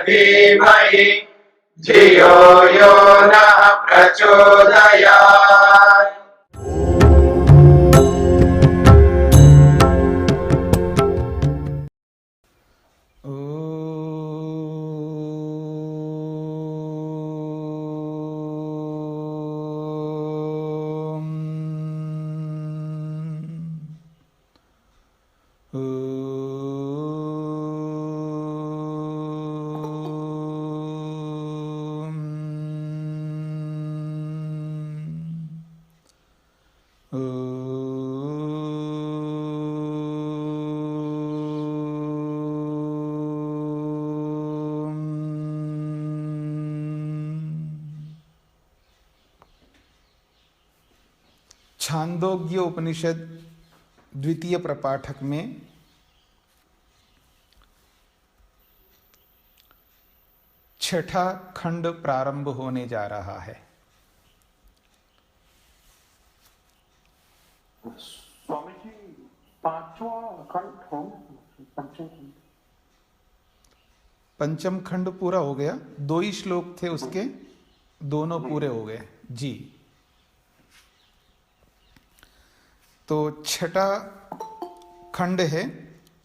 धीमहि धियो यो नः प्रचोदयात्। छांदोग्य उपनिषद द्वितीय प्रपाठक में छठा खंड प्रारंभ होने जा रहा है। स्वामी जी, पांचवा खंड हो, पंचम खंड पूरा हो गया, 2 ही श्लोक थे उसके, दोनों पूरे हो गए जी। तो छठा खंड है,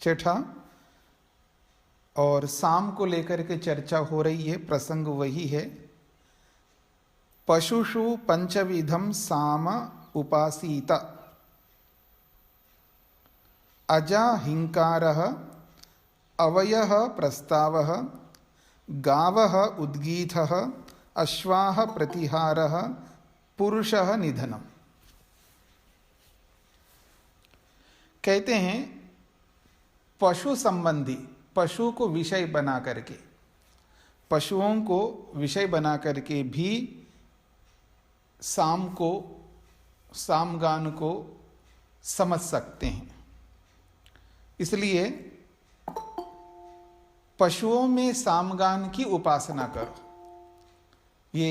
छठा, और साम को लेकर के चर्चा हो रही है। प्रसंग वही है, पशुषु पंचविधम साम उपासीत अजा हिंकारः अवयः प्रस्तावः गावः उद्गीतः अश्वाः प्रतिहारः पुरुषः निधनम। कहते हैं पशु संबंधी, पशु को विषय बना करके, पशुओं को विषय बना करके भी सामगान को समझ सकते हैं। इसलिए पशुओं में सामगान की उपासना करो। ये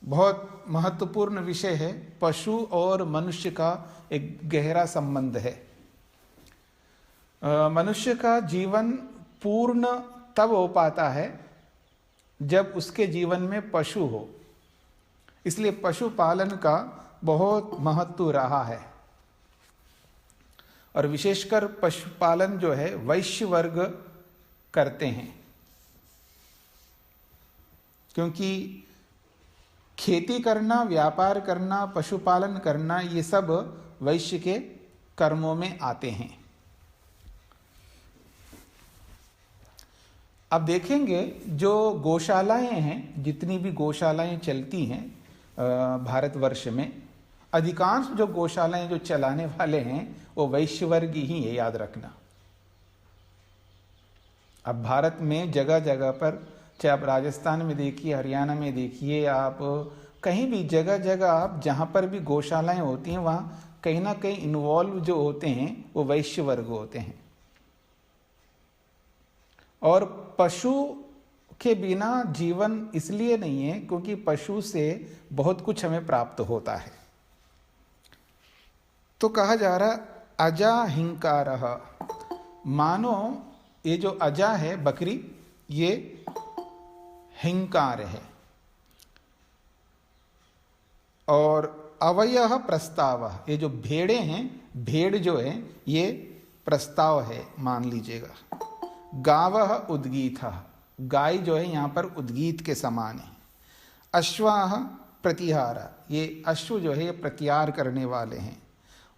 बहुत महत्वपूर्ण विषय है। पशु और मनुष्य का एक गहरा संबंध है। मनुष्य का जीवन पूर्ण तब हो पाता है जब उसके जीवन में पशु हो। इसलिए पशुपालन का बहुत महत्व रहा है। और विशेषकर पशुपालन जो है वैश्य वर्ग करते हैं, क्योंकि खेती करना, व्यापार करना, पशुपालन करना, ये सब वैश्य के कर्मों में आते हैं। अब देखेंगे जो गौशालाएं हैं, जितनी भी गौशालाएं चलती हैं भारतवर्ष में, अधिकांश जो गौशालाएं जो चलाने वाले हैं वो वैश्य वर्ग ही है, याद रखना। अब भारत में जगह जगह पर, चाहे आप राजस्थान में देखिए, हरियाणा में देखिए, आप कहीं भी जगह जगह आप जहाँ पर भी गौशालाएं होती हैं वहाँ कहीं ना कहीं इन्वॉल्व जो होते हैं वो वैश्य वर्ग होते हैं। और पशु के बिना जीवन इसलिए नहीं है क्योंकि पशु से बहुत कुछ हमें प्राप्त होता है। तो कहा जा रहा अजा हिंकारः, मानो ये जो अजा है बकरी, ये हिंकार है। और अवयः प्रस्ताव, ये जो भेड़े हैं, भेड़ जो है ये प्रस्ताव है, मान लीजिएगा। गावः उद्गीतः, गाय जो है यहाँ पर उद्गीत के समान है। अश्वाः प्रतिहार, ये अश्व जो है ये प्रतिहार करने वाले हैं।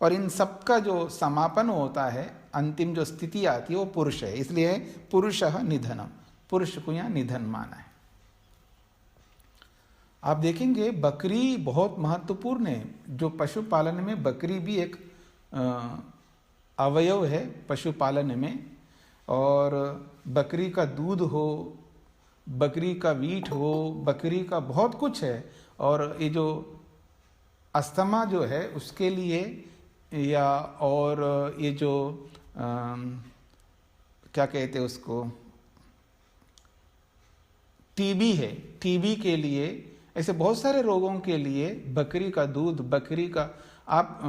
और इन सब का जो समापन होता है, अंतिम जो स्थिति आती है वो पुरुष है। इसलिए पुरुषः निधनम, पुरुष को यहाँ निधन माना है। आप देखेंगे बकरी बहुत महत्वपूर्ण है। जो पशुपालन में बकरी भी एक अवयव है पशुपालन में। और बकरी का दूध हो, बकरी का मीट हो, बकरी का बहुत कुछ है। और ये जो अस्थमा जो है उसके लिए, या और ये जो क्या कहते हैं उसको, टीबी है, टीबी के लिए, ऐसे बहुत सारे रोगों के लिए बकरी का दूध, बकरी का, आप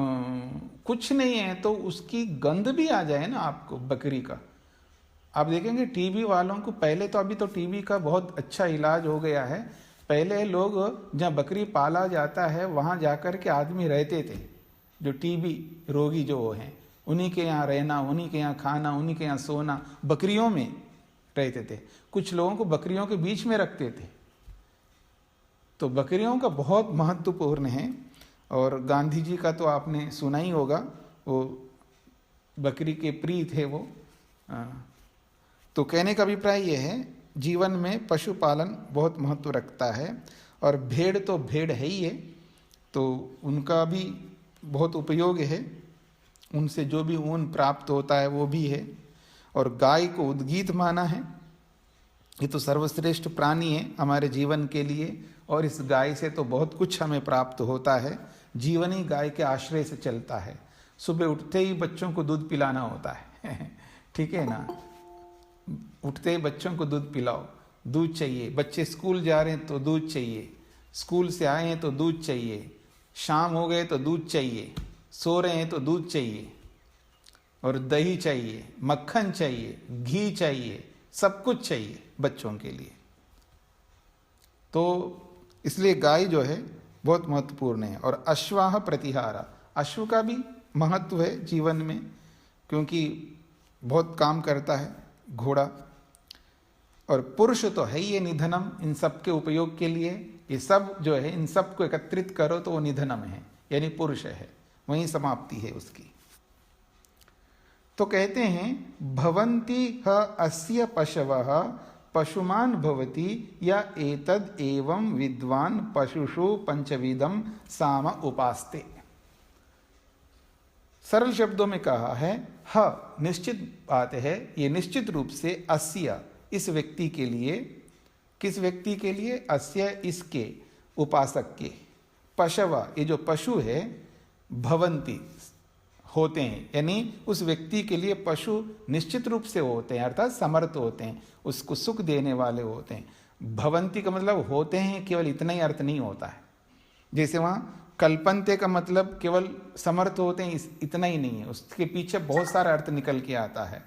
कुछ नहीं है तो उसकी गंध भी आ जाए ना आपको, बकरी का, आप देखेंगे टीबी वालों को पहले तो, अभी तो टीबी का बहुत अच्छा इलाज हो गया है। पहले लोग जहाँ बकरी पाला जाता है वहाँ जाकर के आदमी रहते थे, जो टीबी रोगी जो हैं उन्हीं के यहाँ रहना, उन्हीं के यहाँ खाना, उन्हीं के यहाँ सोना, बकरियों में रहते थे। कुछ लोगों को बकरियों के बीच में रखते थे। तो बकरियों का बहुत महत्वपूर्ण है। और गांधी जी का तो आपने सुना ही होगा, वो बकरी के प्रिय थे वो। तो कहने का अभिप्राय ये है, जीवन में पशुपालन बहुत महत्व रखता है। और भेड़ तो भेड़ है ही है, तो उनका भी बहुत उपयोग है, उनसे जो भी ऊन प्राप्त होता है वो भी है। और गाय को उद्गीत माना है, ये तो सर्वश्रेष्ठ प्राणी है हमारे जीवन के लिए। और इस गाय से तो बहुत कुछ हमें प्राप्त होता है। जीवन ही गाय के आश्रय से चलता है। सुबह उठते ही बच्चों को दूध पिलाना होता है ठीक है ना, उठते ही बच्चों को दूध पिलाओ, दूध चाहिए। बच्चे स्कूल जा रहे हैं तो दूध चाहिए, स्कूल से आए हैं तो दूध चाहिए, शाम हो गए तो दूध चाहिए, सो रहे हैं तो दूध चाहिए, और दही चाहिए, मक्खन चाहिए, घी चाहिए, सब कुछ चाहिए बच्चों के लिए। तो इसलिए गाय जो है बहुत महत्वपूर्ण है। और अश्वाह प्रतिहारा, अश्व का भी महत्व है जीवन में, क्योंकि बहुत काम करता है घोड़ा। और पुरुष तो है ही निधनम, इन सब के उपयोग के लिए। ये सब जो है, इन सब को एकत्रित करो तो वो निधनम है, यानी पुरुष है, वहीं समाप्ति है उसकी। तो कहते हैं भवन्ति ह अस्य पशवः पशुमान भवति या एतद एवं विद्वान पशुषु पंचविधम साम उपास्ते। सरल शब्दों में कहा है, ह निश्चित बात है, ये निश्चित रूप से अस्य इस व्यक्ति के लिए, किस व्यक्ति के लिए, अस्य इसके, उपासक के, पशवा ये जो पशु है, भवंती होते हैं, यानी उस व्यक्ति के लिए पशु निश्चित रूप से होते हैं, अर्थात समर्थ होते हैं, उसको सुख देने वाले होते हैं। भवंती का मतलब होते हैं, केवल इतना ही अर्थ नहीं होता है। जैसे वहाँ कल्पन्ते का मतलब केवल समर्थ होते हैं इतना ही नहीं है, उसके पीछे बहुत सारा अर्थ निकल के आता है।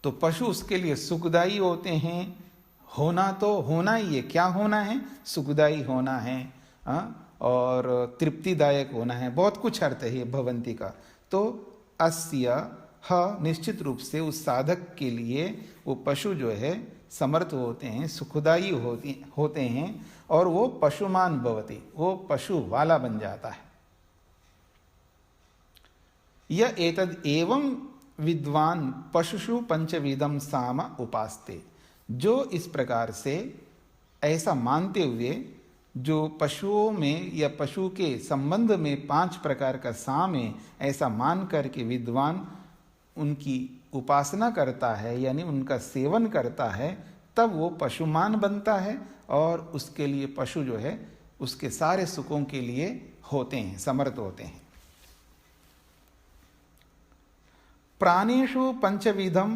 तो पशु उसके लिए सुखदायी होते हैं। होना तो होना ही है, क्या होना है, सुखदायी होना है और तृप्तिदायक होना है, बहुत कुछ अर्थ है भवंती का। तो अस्य ह निश्चित रूप से उस साधक के लिए वो पशु जो है समर्थ होते हैं, सुखदायी होते हैं, और वो पशुमान भवति, वो पशु वाला बन जाता है। यह एतद एवं विद्वान पशुषु पंचविधम साम उपास्ते, जो इस प्रकार से ऐसा मानते हुए, जो पशुओं में या पशु के संबंध में 5 प्रकार का साम है, ऐसा मान करके विद्वान उनकी उपासना करता है, यानी उनका सेवन करता है, तब वो पशुमान बनता है और उसके लिए पशु जो है उसके सारे सुखों के लिए होते हैं, समर्थ होते हैं। प्राणेषु पंचविधम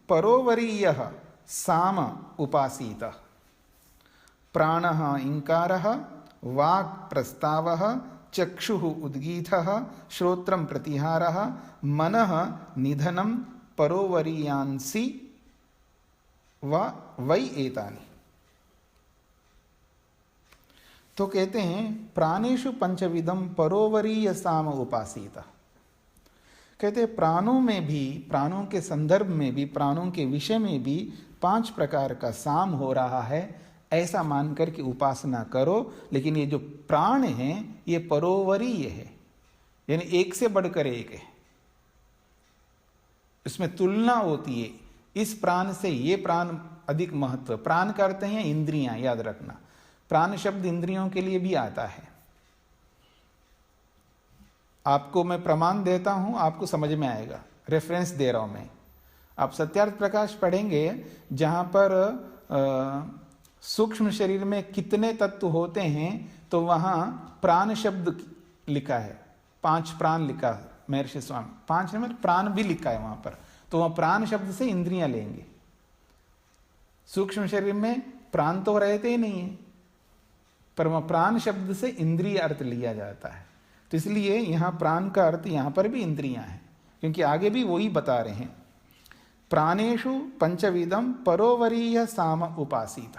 परोवरीयः साम उपासीत। प्राणः इंकारः, वाक् प्रस्तावः, चक्षुः उद्गीतः, श्रोत्रं प्रतिहारः, मनः निधनं, परोवरीयांसि वै एतानि। तो कहते हैं प्राणेषु पंचविधम परोवरीय साम उपासीत। कहते प्राणों में भी, प्राणों के संदर्भ में भी, प्राणों के विषय में भी 5 प्रकार का साम हो रहा है, ऐसा मान करके उपासना करो। लेकिन ये जो प्राण हैं ये परोवरीय है, यानी एक से बढ़कर एक है, इसमें तुलना होती है। इस प्राण से ये प्राण अधिक महत्व। प्राण करते हैं इंद्रियां, याद रखना, प्राण शब्द इंद्रियों के लिए भी आता है। आपको मैं प्रमाण देता हूं, आपको समझ में आएगा, रेफरेंस दे रहा हूं मैं। आप सत्यार्थ प्रकाश पढ़ेंगे, जहां पर सूक्ष्म शरीर में कितने तत्व होते हैं, तो वहां प्राण शब्द लिखा है, 5 प्राण लिखा है महर्षि स्वामी, 5 नंबर प्राण भी लिखा है वहां पर। तो वह प्राण शब्द से इंद्रियां लेंगे। सूक्ष्म शरीर में प्राण तो रहते ही नहीं है, पर वह प्राण शब्द से इंद्रिय अर्थ लिया जाता है। तो इसलिए यहां प्राण का अर्थ यहां पर भी इंद्रियां हैं, क्योंकि आगे भी वही बता रहे हैं। प्राणेषु पंचविदम परोवरीय साम उपासित।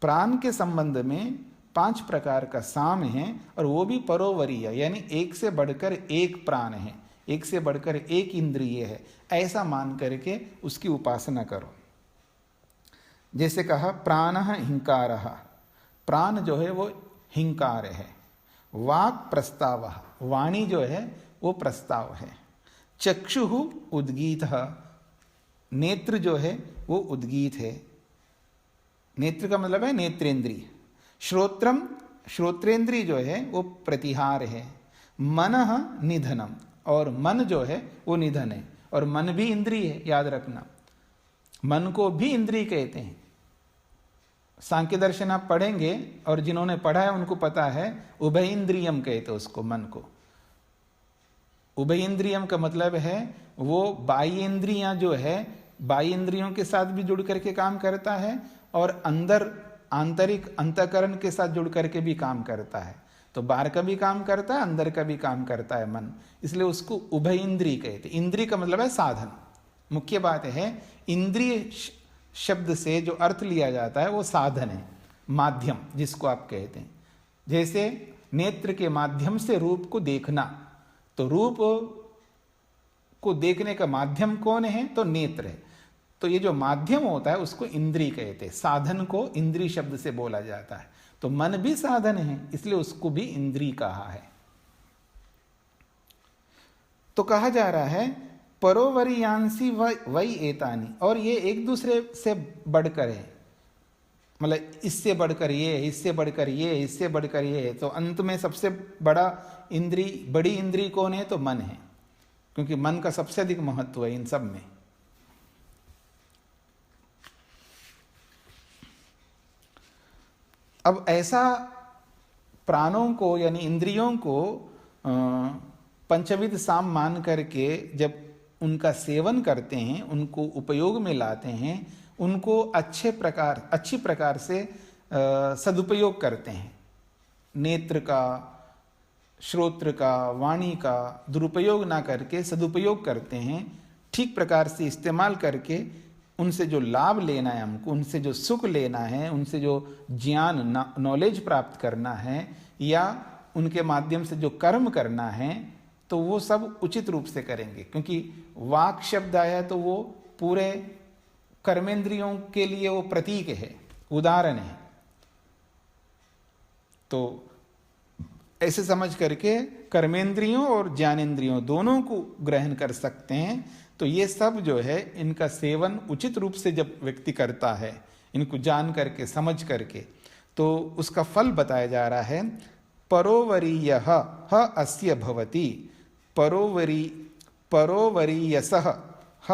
प्राण के संबंध में 5 प्रकार का साम है और वो भी परोवरीय, यानी एक से बढ़कर एक प्राण है, एक से बढ़कर एक इंद्रिय है, ऐसा मान करके उसकी उपासना करो। जैसे कहा प्राण हिंकार, प्राण जो है वो हिंकार है। वाक् प्रस्ताव, वाणी जो है वो प्रस्ताव है। चक्षु उद्गीत, नेत्र जो है वो उद्गीत है, नेत्र का मतलब है नेत्रेंद्रिय। श्रोत्रम, श्रोत्रेंद्रिय जो है वो प्रतिहार है। मनः निधनम, और मन जो है वो निधन है, और मन भी इंद्रिय है, याद रखना। मन को भी इंद्रिय कहते हैं। सांख्य दर्शन आप पढ़ेंगे और जिन्होंने पढ़ा है उनको पता है, उभय इंद्रियम कहते हैं उसको, मन को। उभय इंद्रियम का मतलब है वो बाह्य इंद्रियां जो है, बाह्य इंद्रियों के साथ भी जुड़ करके काम करता है और अंदर आंतरिक अंतःकरण के साथ जुड़ करके भी काम करता है। तो बाहर का भी काम करता है, अंदर का भी काम करता है मन, इसलिए उसको उभय इंद्रिय कहते। इंद्रिय का मतलब है साधन। मुख्य बात है इंद्रिय शब्द से जो अर्थ लिया जाता है वो साधन है, माध्यम जिसको आप कहते हैं। जैसे नेत्र के माध्यम से रूप को देखना, तो रूप को देखने का माध्यम कौन है? तो नेत्र है। तो ये जो माध्यम होता है उसको इंद्रिय कहते हैं। साधन को इंद्रिय शब्द से बोला जाता है। तो मन भी साधन है, इसलिए उसको भी इंद्रिय कहा है। तो कहा जा रहा है परोवरियांसी वही एतानी, और ये एक दूसरे से बढ़कर है, मतलब इससे बढ़कर ये, इससे बढ़कर ये, इससे बढ़कर ये। तो अंत में सबसे बड़ा इंद्रिय, बड़ी इंद्रिय कौन है? तो मन है, क्योंकि मन का सबसे अधिक महत्व है इन सब में। अब ऐसा प्राणों को यानी इंद्रियों को पंचविध साम मान करके जब उनका सेवन करते हैं, उनको उपयोग में लाते हैं, उनको अच्छी प्रकार से सदुपयोग करते हैं, नेत्र का, श्रोत्र का, वाणी का दुरुपयोग ना करके सदुपयोग करते हैं, ठीक प्रकार से इस्तेमाल करके उनसे जो लाभ लेना है हमको, उनसे जो सुख लेना है, उनसे जो ज्ञान नॉलेज प्राप्त करना है, या उनके माध्यम से जो कर्म करना है, तो वो सब उचित रूप से करेंगे। क्योंकि वाक शब्द आया तो वो पूरे कर्मेंद्रियों के लिए वो प्रतीक है, उदाहरण है। तो ऐसे समझ करके कर्मेंद्रियों और ज्ञानेंद्रियों दोनों को ग्रहण कर सकते हैं। तो ये सब जो है इनका सेवन उचित रूप से जब व्यक्ति करता है, इनको जान करके समझ करके, तो उसका फल बताया जा रहा है। परोवरीयः ह अस्य भवति, परोवरीयसः ह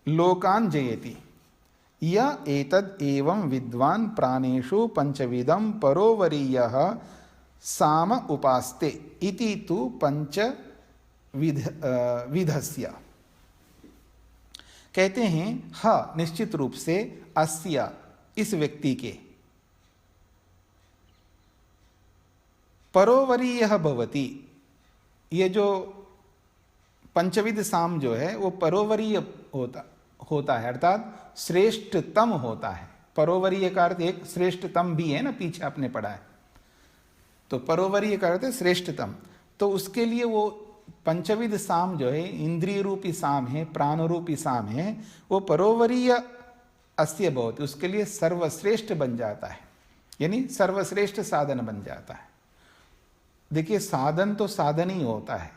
लोकान् जयति, य एतद् एवं विद्वान् प्राणेषु पंचविदं परोवरीयः साम उपास्ते इति तु विधस्य। कहते हैं ह निश्चित रूप से, अस्य इस व्यक्ति के, परोवरीयः भवति, ये जो पंचविध साम जो है वो परोवरीय होता है, अर्थात श्रेष्ठतम होता है। परोवरीय का अर्थ एक श्रेष्ठतम भी है ना, पीछे आपने पढ़ा है। तो परोवरीय का अर्थ है श्रेष्ठतम। तो उसके लिए वो पंचविध साम जो है, इंद्रिय रूपी साम है, प्राण रूपी साम है, वो परोवरीय अस्य भवति, उसके लिए सर्वश्रेष्ठ बन जाता है, यानी सर्वश्रेष्ठ साधन बन जाता है। देखिए साधन तो साधन ही होता है,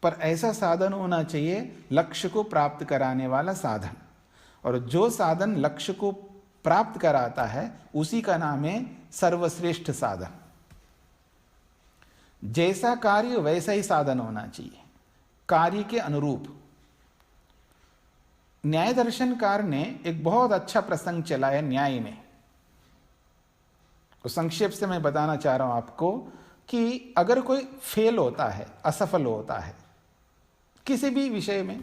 पर ऐसा साधन होना चाहिए लक्ष्य को प्राप्त कराने वाला साधन। और जो साधन लक्ष्य को प्राप्त कराता है उसी का नाम है सर्वश्रेष्ठ साधन। जैसा कार्य वैसा ही साधन होना चाहिए, कार्य के अनुरूप। न्याय दर्शनकार ने एक बहुत अच्छा प्रसंग चलाया न्याय में, तो संक्षेप से मैं बताना चाह रहा हूं आपको कि अगर कोई फेल होता है, असफल होता है, किसी भी विषय में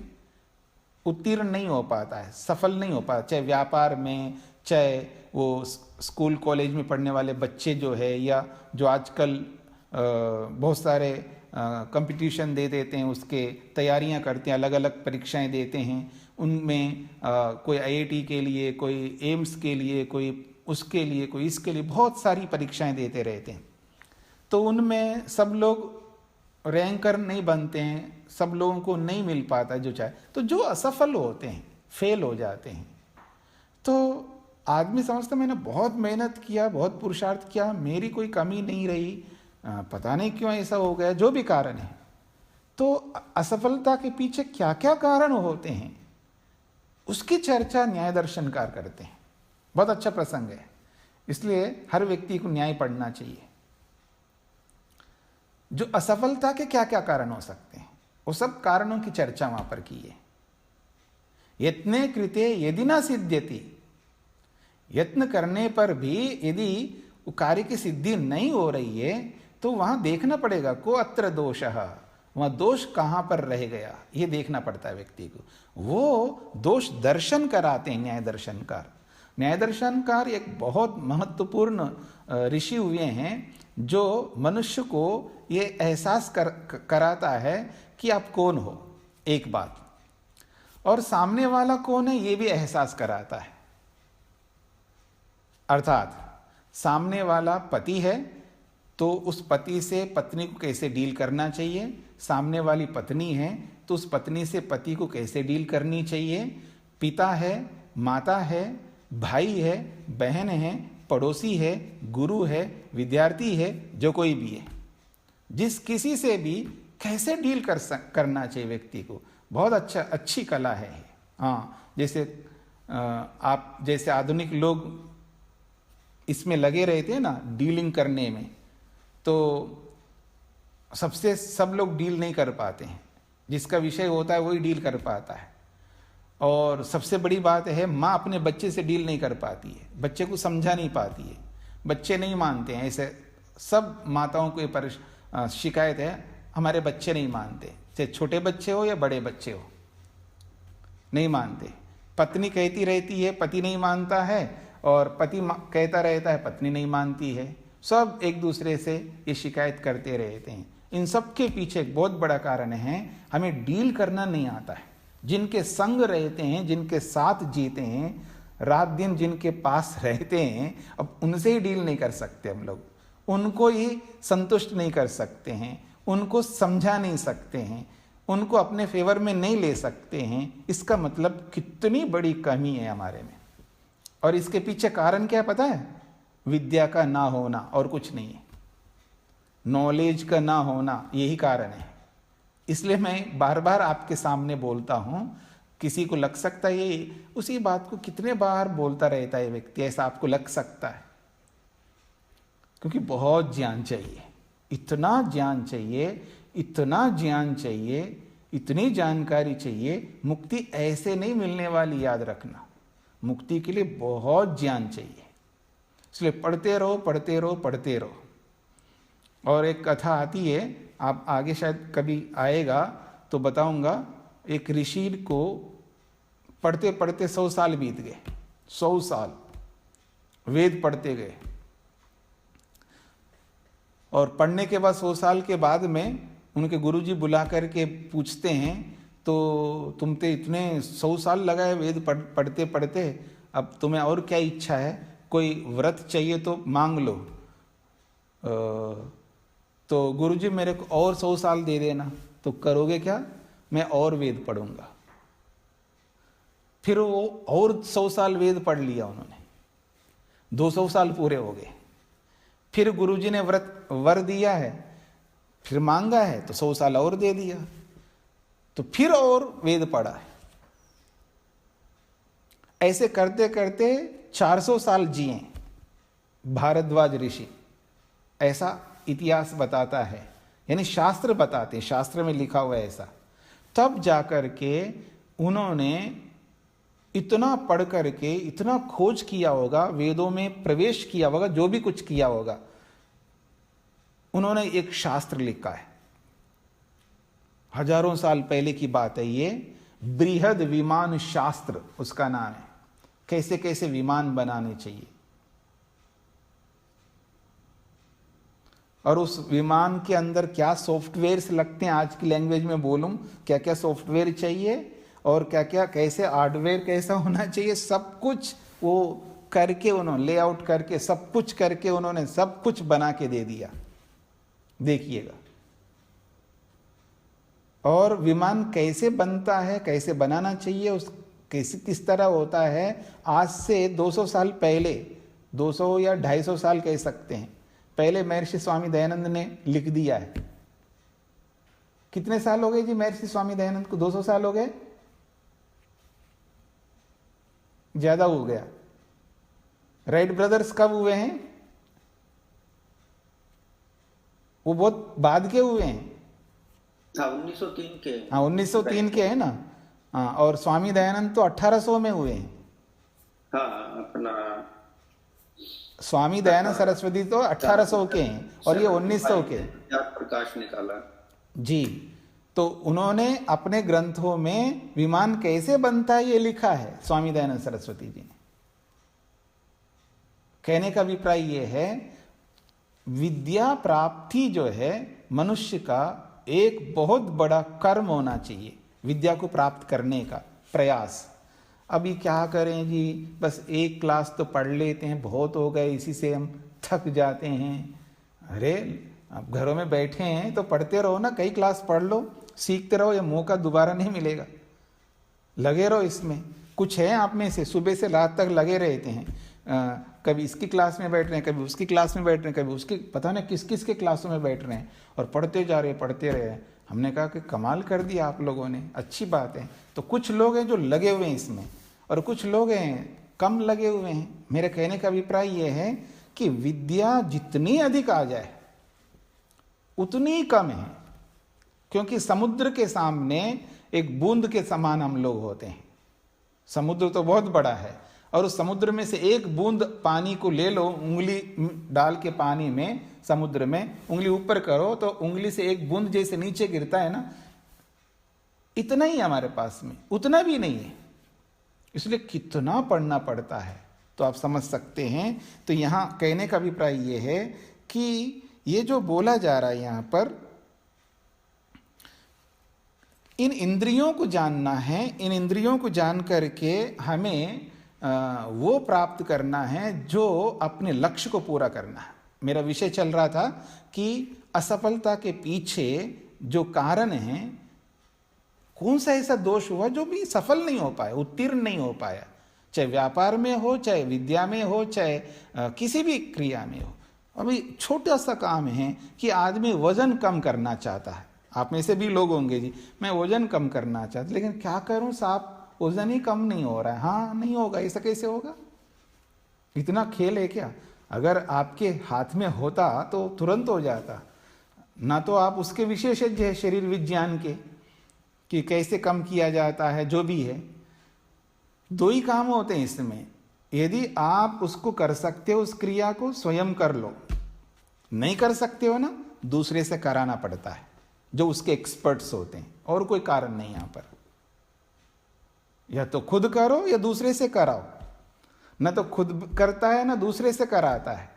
उत्तीर्ण नहीं हो पाता है, सफल नहीं हो पाता, चाहे व्यापार में, चाहे वो स्कूल कॉलेज में पढ़ने वाले बच्चे जो है, या जो आजकल बहुत सारे कंपटीशन दे देते हैं, उसके तैयारियां करते हैं, अलग अलग परीक्षाएं देते हैं। उनमें कोई आईआईटी के लिए, कोई एम्स के लिए, कोई उसके लिए, कोई इसके लिए बहुत सारी परीक्षाएं देते रहते हैं। तो उनमें सब लोग रैंकर नहीं बनते हैं, सब लोगों को नहीं मिल पाता जो चाहे। तो जो असफल होते हैं, फेल हो जाते हैं, तो आदमी समझता मैंने बहुत मेहनत किया, बहुत पुरुषार्थ किया, मेरी कोई कमी नहीं रही, पता नहीं क्यों ऐसा हो गया, जो भी कारण है। तो असफलता के पीछे क्या क्या कारण होते हैं उसकी चर्चा न्याय दर्शनकार करते हैं। बहुत अच्छा प्रसंग है, इसलिए हर व्यक्ति को न्याय पढ़ना चाहिए। जो असफलता के क्या क्या कारण हो सकते हैं, वो सब कारणों की चर्चा वहां पर की है। यत्ने कृते यदि ना सिद्ध्यति, यत्न करने पर भी यदि वो कार्य की सिद्धि नहीं हो रही है तो वहां देखना पड़ेगा को अत्र दोषः, वहां दोष कहां पर रह गया ये देखना पड़ता है व्यक्ति को। वो दोष दर्शन कराते हैं न्याय दर्शनकार। न्याय दर्शनकार एक बहुत महत्वपूर्ण ऋषि हुए हैं जो मनुष्य को ये एहसास कराता है कि आप कौन हो, एक बात, और सामने वाला कौन है ये भी एहसास कराता है। अर्थात सामने वाला पति है तो उस पति से पत्नी को कैसे डील करना चाहिए, सामने वाली पत्नी है तो उस पत्नी से पति को कैसे डील करनी चाहिए, पिता है, माता है, भाई है, बहन है, पड़ोसी है, गुरु है, विद्यार्थी है, जो कोई भी है, जिस किसी से भी कैसे डील करना चाहिए व्यक्ति को, बहुत अच्छी कला है। हाँ, जैसे आप जैसे आधुनिक लोग इसमें लगे रहते हैं ना डीलिंग करने में, तो सब लोग डील नहीं कर पाते हैं, जिसका विषय होता है वही डील कर पाता है। और सबसे बड़ी बात है, माँ अपने बच्चे से डील नहीं कर पाती है, बच्चे को समझा नहीं पाती है, बच्चे नहीं मानते हैं। ऐसे सब माताओं को ये शिकायत है, हमारे बच्चे नहीं मानते, चाहे छोटे बच्चे हो या बड़े बच्चे हो, नहीं मानते। पत्नी कहती रहती है, पति नहीं मानता है, और पति कहता रहता है, पत्नी नहीं मानती है। सब एक दूसरे से ये शिकायत करते रहते हैं। इन सब के पीछे एक बहुत बड़ा कारण है, हमें डील करना नहीं आता है। जिनके संग रहते हैं, जिनके साथ जीते हैं, रात दिन जिनके पास रहते हैं, अब उनसे ही डील नहीं कर सकते हम लोग, उनको ही संतुष्ट नहीं कर सकते हैं, उनको समझा नहीं सकते हैं, उनको अपने फेवर में नहीं ले सकते हैं। इसका मतलब कितनी बड़ी कमी है हमारे में। और इसके पीछे कारण क्या पता है? विद्या का ना होना, और कुछ नहीं है। नॉलेज का ना होना, यही कारण है। इसलिए मैं बार बार आपके सामने बोलता हूं, किसी को लग सकता है ये उसी बात को कितने बार बोलता रहता है व्यक्ति, ऐसा आपको लग सकता है, क्योंकि बहुत ज्ञान चाहिए, इतना ज्ञान चाहिए, इतना ज्ञान चाहिए, इतनी जानकारी चाहिए। मुक्ति ऐसे नहीं मिलने वाली, याद रखना। मुक्ति के लिए बहुत ज्ञान चाहिए, इसलिए पढ़ते रहो, पढ़ते रहो, पढ़ते रहो। और एक कथा आती है, आप आगे शायद कभी आएगा तो बताऊंगा। एक ऋषि को पढ़ते पढ़ते 100 साल बीत गए, 100 साल वेद पढ़ते गए, और पढ़ने के बाद 100 साल के बाद में उनके गुरुजी बुला करके पूछते हैं, तो तुम तो इतने 100 साल लगाए वेद पढ़ते पढ़ते, अब तुम्हें और क्या इच्छा है? कोई व्रत चाहिए तो मांग लो। तो गुरुजी मेरे को और 100 साल दे देना। तो करोगे क्या? मैं और वेद पढ़ूंगा। फिर वो और 100 साल वेद पढ़ लिया उन्होंने, 200 साल पूरे हो गए। फिर गुरुजी ने वर दिया है, फिर मांगा है तो 100 साल और दे दिया, तो फिर और वेद पढ़ा है। ऐसे करते करते 400 साल जिए भारद्वाज ऋषि, ऐसा इतिहास बताता है, यानी शास्त्र बताते, शास्त्र में लिखा हुआ है ऐसा। तब जाकर के उन्होंने इतना पढ़ करके इतना खोज किया होगा, वेदों में प्रवेश किया होगा, जो भी कुछ किया होगा, उन्होंने एक शास्त्र लिखा है। हजारों साल पहले की बात है ये, बृहद विमान शास्त्र उसका नाम है। कैसे कैसे विमान बनाने चाहिए। और उस विमान के अंदर क्या सॉफ्टवेयर्स लगते हैं, आज की लैंग्वेज में बोलूं, क्या क्या सॉफ्टवेयर चाहिए और क्या क्या कैसे हार्डवेयर कैसा होना चाहिए, सब कुछ वो करके उन्होंने लेआउट करके सब कुछ करके उन्होंने सब कुछ बना के दे दिया। देखिएगा। और विमान कैसे बनता है, कैसे बनाना चाहिए, उस कैसे किस तरह होता है, आज से 200 साल पहले, 200 या 250 साल कह सकते हैं पहले महर्षि स्वामी दयानंद ने लिख दिया है। कितने साल हो गए जी महर्षि स्वामी दयानंद को? 200 साल हो गए? ज्यादा हो गया। राइट ब्रदर्स कब हुए हैं? वो बहुत बाद के हुए हैं। हाँ 1903 के। हाँ 1903 के है ना। हाँ, और स्वामी दयानंद तो 1800 में हुए हैं। हाँ अपना स्वामी दयानंद सरस्वती तो 1800 के हैं और ये 1900 के। प्रकाश निकाला जी। तो उन्होंने अपने ग्रंथों में विमान कैसे बनता है ये लिखा है स्वामी दयानंद सरस्वती जी ने। कहने का अभिप्राय ये है, विद्या प्राप्ति जो है मनुष्य का एक बहुत बड़ा कर्म होना चाहिए, विद्या को प्राप्त करने का प्रयास। अभी क्या करें जी, बस एक क्लास तो पढ़ लेते हैं, बहुत हो गए, इसी से हम थक जाते हैं। अरे आप घरों में बैठे हैं तो पढ़ते रहो ना, कई क्लास पढ़ लो, सीखते रहो, ये मौका दोबारा नहीं मिलेगा। लगे रहो इसमें। कुछ है आप में से सुबह से रात तक लगे रहते हैं, कभी इसकी क्लास में बैठ रहे हैं, कभी उसकी क्लास में बैठ रहे हैं, कभी उसकी, पता नहीं किस किस के क्लासों में बैठ रहे हैं और पढ़ते जा रहे, पढ़ते रहे। हमने कहा कि कमाल कर दिया आप लोगों ने, अच्छी बात है। तो कुछ लोग हैं जो लगे हुए हैं इसमें और कुछ लोग हैं कम लगे हुए हैं। मेरे कहने का अभिप्राय यह है कि विद्या जितनी अधिक आ जाए उतनी कम है, क्योंकि समुद्र के सामने एक बूंद के समान हम लोग होते हैं। समुद्र तो बहुत बड़ा है और उस समुद्र में से एक बूंद पानी को ले लो, उंगली डाल के पानी में, समुद्र में उंगली ऊपर करो तो उंगली से एक बूंद जैसे नीचे गिरता है ना, इतना ही हमारे पास में, उतना भी नहीं है। इसलिए कितना पढ़ना पड़ता है तो आप समझ सकते हैं। तो यहां कहने का अभिप्राय यह है कि ये जो बोला जा रहा है यहां पर, इन इंद्रियों को जानना है, इन इंद्रियों को जान करके हमें वो प्राप्त करना है जो अपने लक्ष्य को पूरा करना है। मेरा विषय चल रहा था कि असफलता के पीछे जो कारण है, कौन सा ऐसा दोष हुआ जो भी सफल नहीं हो पाया, उत्तीर्ण नहीं हो पाया, चाहे व्यापार में हो, चाहे विद्या में हो, चाहे किसी भी क्रिया में हो। अभी छोटा सा काम है कि आदमी वजन कम करना चाहता है। आप में से भी लोग होंगे जी, मैं वजन कम करना चाहता, लेकिन क्या करूं साहब, वजन ही कम नहीं हो रहा है। हाँ नहीं होगा, ऐसा कैसे होगा? इतना खेल है क्या? अगर आपके हाथ में होता तो तुरंत हो जाता ना। तो आप उसके विशेषज्ञ है शरीर विज्ञान के कि कैसे कम किया जाता है, जो भी है। दो ही काम होते हैं इसमें, यदि आप उसको कर सकते हो, उस क्रिया को स्वयं कर लो, नहीं कर सकते हो ना, दूसरे से कराना पड़ता है जो उसके एक्सपर्ट्स होते हैं, और कोई कारण नहीं यहां पर। या तो खुद करो या दूसरे से कराओ, ना तो खुद करता है ना दूसरे से कराता है,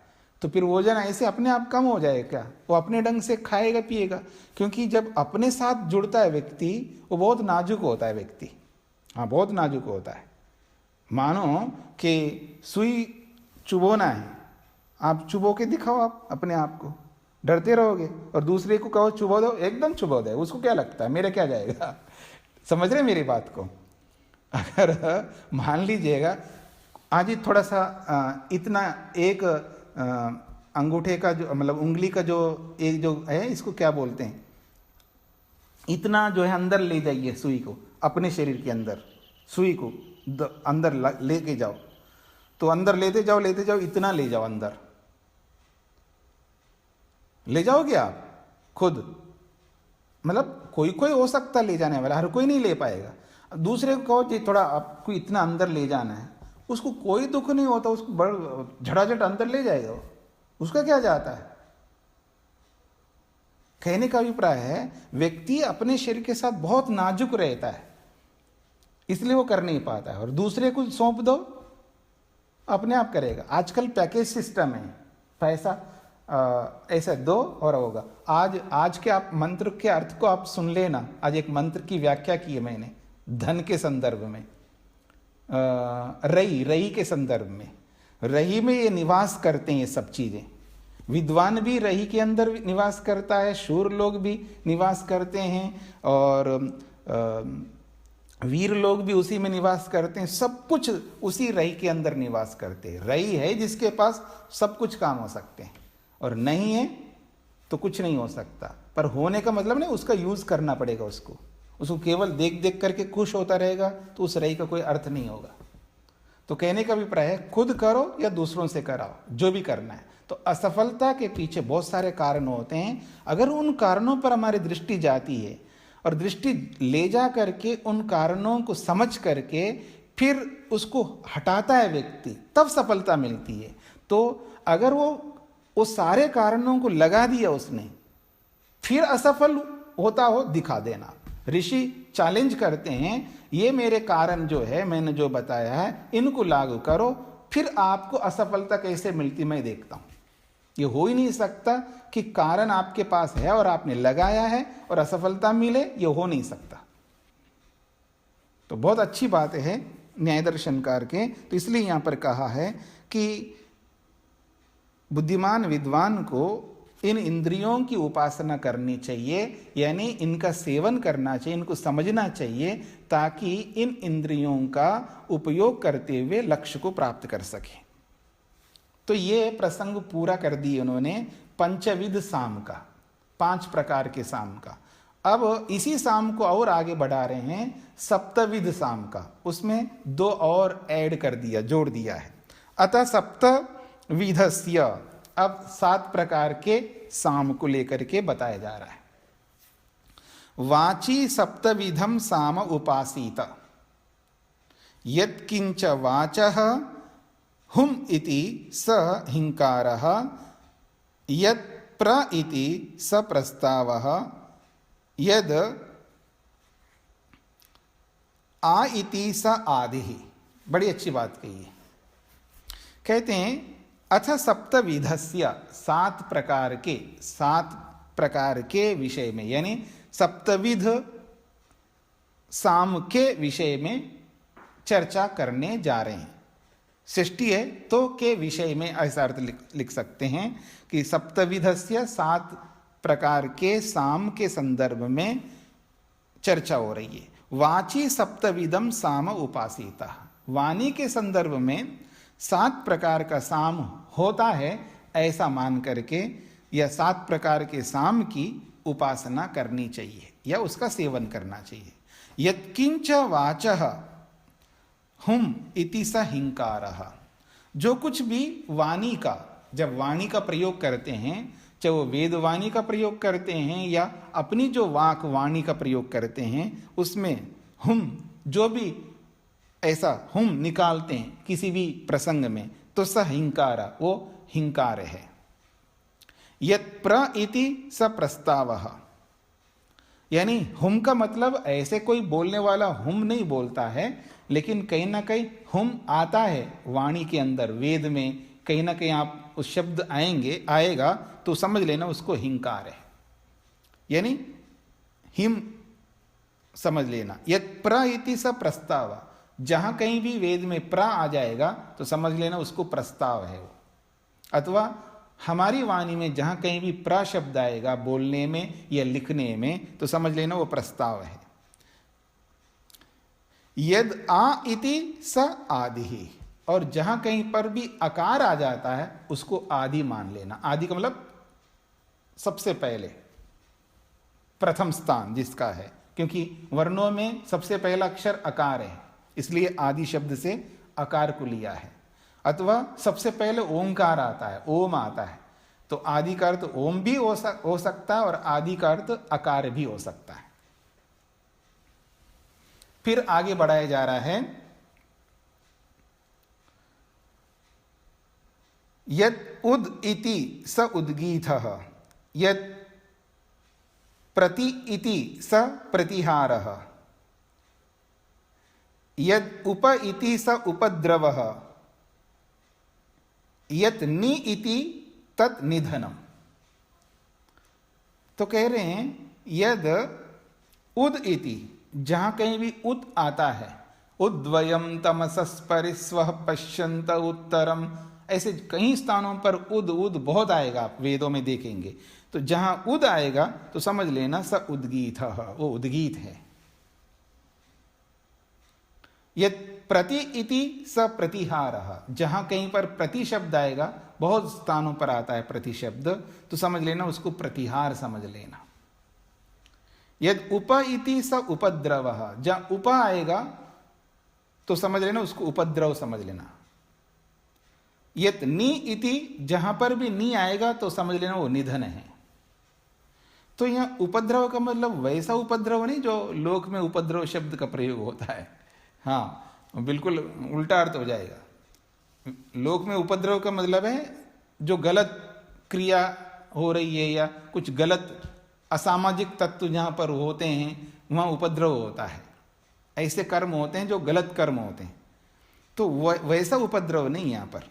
तो फिर वजन ऐसे अपने आप कम हो जाएगा क्या? वो अपने ढंग से खाएगा पिएगा। क्योंकि जब अपने साथ जुड़ता है व्यक्ति, वो बहुत नाजुक होता है व्यक्ति। हाँ बहुत नाजुक होता है। मानो कि सुई चुभोना है, आप चुभो के दिखाओ आप अपने आप को, डरते रहोगे, और दूसरे को कहो चुभो दो, एकदम चुभो दे, उसको क्या लगता है मेरे क्या जाएगा? समझ रहे मेरी बात को? अगर मान लीजिएगा आज ही थोड़ा सा इतना एक अंगूठे का जो, मतलब उंगली का जो एक जो है, इसको क्या बोलते हैं, इतना जो है अंदर ले जाइए सुई को, अपने शरीर के अंदर सुई को अंदर लेके जाओ, तो अंदर लेते जाओ, इतना ले जाओ अंदर, ले जाओगे आप खुद? मतलब कोई कोई हो सकता ले जाने वाला, हर कोई नहीं ले पाएगा। दूसरे को कहो जी थोड़ा आपको इतना अंदर ले जाना है, उसको कोई दुख नहीं होता, उसको बड़ झटाझट अंदर ले जाएगा वो, उसका क्या जाता है? कहने का अभिप्राय है व्यक्ति अपने शरीर के साथ बहुत नाजुक रहता है, इसलिए वो कर नहीं पाता है, और दूसरे को सौंप दो अपने आप करेगा। आजकल पैकेज सिस्टम है, पैसा ऐसा दो और होगा। आज के आप मंत्र के अर्थ को आप सुन लेना। आज एक मंत्र की व्याख्या की है मैंने धन के संदर्भ में, रई के संदर्भ में। रही में ये निवास करते हैं ये सब चीजें। विद्वान भी रही के अंदर निवास करता है, शूर लोग भी निवास करते हैं, और वीर लोग भी उसी में निवास करते हैं। सब कुछ उसी रही के अंदर निवास करते हैं। रही है जिसके पास सब कुछ काम हो सकते हैं, और नहीं है तो कुछ नहीं हो सकता। पर होने का मतलब नहीं, उसका यूज करना पड़ेगा उसको केवल देख देख करके खुश होता रहेगा तो उस रही का कोई अर्थ नहीं होगा। तो कहने का अभिप्राय है खुद करो या दूसरों से कराओ, जो भी करना है। तो असफलता के पीछे बहुत सारे कारण होते हैं। अगर उन कारणों पर हमारी दृष्टि जाती है और दृष्टि ले जा करके उन कारणों को समझ करके फिर उसको हटाता है व्यक्ति, तब सफलता मिलती है। तो अगर वो सारे कारणों को लगा दिया उसने, फिर असफल होता हो दिखा देना। ऋषि चैलेंज करते हैं, ये मेरे कारण जो है मैंने जो बताया है इनको लागू करो, फिर आपको असफलता कैसे मिलती मैं देखता हूं। ये हो ही नहीं सकता कि कारण आपके पास है और आपने लगाया है और असफलता मिले, ये हो नहीं सकता। तो बहुत अच्छी बात है न्याय दर्शनकार के। तो इसलिए यहां पर कहा है कि बुद्धिमान विद्वान को इन इंद्रियों की उपासना करनी चाहिए, यानी इनका सेवन करना चाहिए, इनको समझना चाहिए, ताकि इन इंद्रियों का उपयोग करते हुए लक्ष्य को प्राप्त कर सके। तो ये प्रसंग पूरा कर दिए उन्होंने पंचविध साम का, 5 प्रकार के साम का। अब इसी साम को और आगे बढ़ा रहे हैं सप्तविध साम का, उसमें 2 और ऐड कर दिया, जोड़ दिया है। अतः सप्तविधस्य, अब 7 प्रकार के साम को लेकर के बताया जा रहा है। वाची सप्तविधम साम उपासीत, यत्किंच वाचः हुम इति स हिंकारः, यत् प्र इति स प्रस्तावः, यद आ इति स आदिः। बड़ी अच्छी बात कही है। कहते हैं अथ सप्तविधस्य, 7 प्रकार के विषय में, यानी सप्तविध साम के विषय में चर्चा करने जा रहे हैं। सृष्टि है तो के विषय में ऐसा अर्थ लिख सकते हैं कि सप्तविधस्य 7 प्रकार के साम के संदर्भ में चर्चा हो रही है। वाची सप्तविधम साम उपासीता, वाणी के संदर्भ में 7 प्रकार का साम होता है ऐसा मान करके या 7 प्रकार के साम की उपासना करनी चाहिए या उसका सेवन करना चाहिए। यत्किंच वाचः हुम इति स हिंकारः, जो कुछ भी वाणी का, जब वाणी का प्रयोग करते हैं, चाहे वो वेद वाणी का प्रयोग करते हैं या अपनी जो वाक वाणी का प्रयोग करते हैं, उसमें हुम जो भी ऐसा हुम निकालते हैं किसी भी प्रसंग में, तो स हिंकार, वो हिंकार है। यत् प्र इति स प्रस्तावः, यानी हुम का मतलब ऐसे कोई बोलने वाला हुम नहीं बोलता है, लेकिन कहीं ना कहीं हुम आता है वाणी के अंदर, वेद में कहीं ना कहीं आप उस शब्द आएगा तो समझ लेना उसको हिंकार है, यानी हिम समझ लेना। यत् प्र इति स प्रस्ताव, जहां कहीं भी वेद में प्र आ जाएगा तो समझ लेना उसको प्रस्ताव है वो। अथवा हमारी वाणी में जहां कहीं भी प्र शब्द आएगा बोलने में या लिखने में, तो समझ लेना वो प्रस्ताव है। यद आ इति स आदि, और जहां कहीं पर भी अकार आ जाता है उसको आदि मान लेना। आदि का मतलब सबसे पहले, प्रथम स्थान जिसका है, क्योंकि वर्णों में सबसे पहला अक्षर अकार है, इसलिए आदि शब्द से अकार को लिया है। अथवा सबसे पहले ओंकार आता है, ओम आता है, तो आदि का अर्थ ओम भी हो सकता है और आदि का अर्थ अकार भी हो सकता है। फिर आगे बढ़ाया जा रहा है, यत् उद इति स उद्गीतः, यत् प्रति इति स प्रतिहारः, यत् उप इति स उपद्रवः, यत् नि इति तत् निधनम। तो कह रहे हैं यद उद इति, जहां कहीं भी उद आता है, उद्वयम तमसस्परिस्व पश्यंत उत्तरम, ऐसे कई स्थानों पर उद उद बहुत आएगा, आप वेदों में देखेंगे। तो जहां उद आएगा तो समझ लेना स उद्गीत, वो उद्गीत है। यद प्रति इति स प्रतिहार, जहां कहीं पर प्रति शब्द आएगा, बहुत स्थानों पर आता है प्रति शब्द, तो समझ लेना उसको प्रतिहार समझ लेना। यद उप इति स उपद्रव, जहां उप आएगा तो समझ लेना उसको उपद्रव समझ लेना। यत नी इति, जहां पर भी नी आएगा तो समझ लेना वो निधन है। तो यहां उपद्रव का मतलब वैसा उपद्रव नहीं जो लोक में उपद्रव शब्द का प्रयोग होता है, हाँ बिल्कुल उल्टा अर्थ हो जाएगा। लोक में उपद्रव का मतलब है जो गलत क्रिया हो रही है या कुछ गलत असामाजिक तत्व जहां पर होते हैं वहां उपद्रव होता है। ऐसे कर्म होते हैं जो गलत कर्म होते हैं, तो वैसा उपद्रव नहीं यहां पर।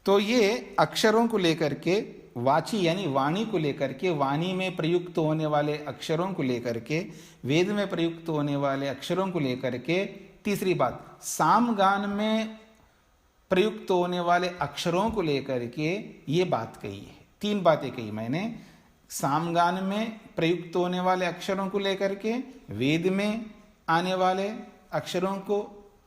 तो ये अक्षरों को लेकर के, वाची यानी वाणी को लेकर के, वाणी में प्रयुक्त होने वाले अक्षरों को लेकर के, वेद में प्रयुक्त होने वाले अक्षरों को लेकर के, तीसरी बात सामगान में प्रयुक्त होने वाले अक्षरों को लेकर के ये बात कही है। तीन बातें कही मैंने, सामगान में प्रयुक्त होने वाले अक्षरों को लेकर के, वेद में आने वाले अक्षरों को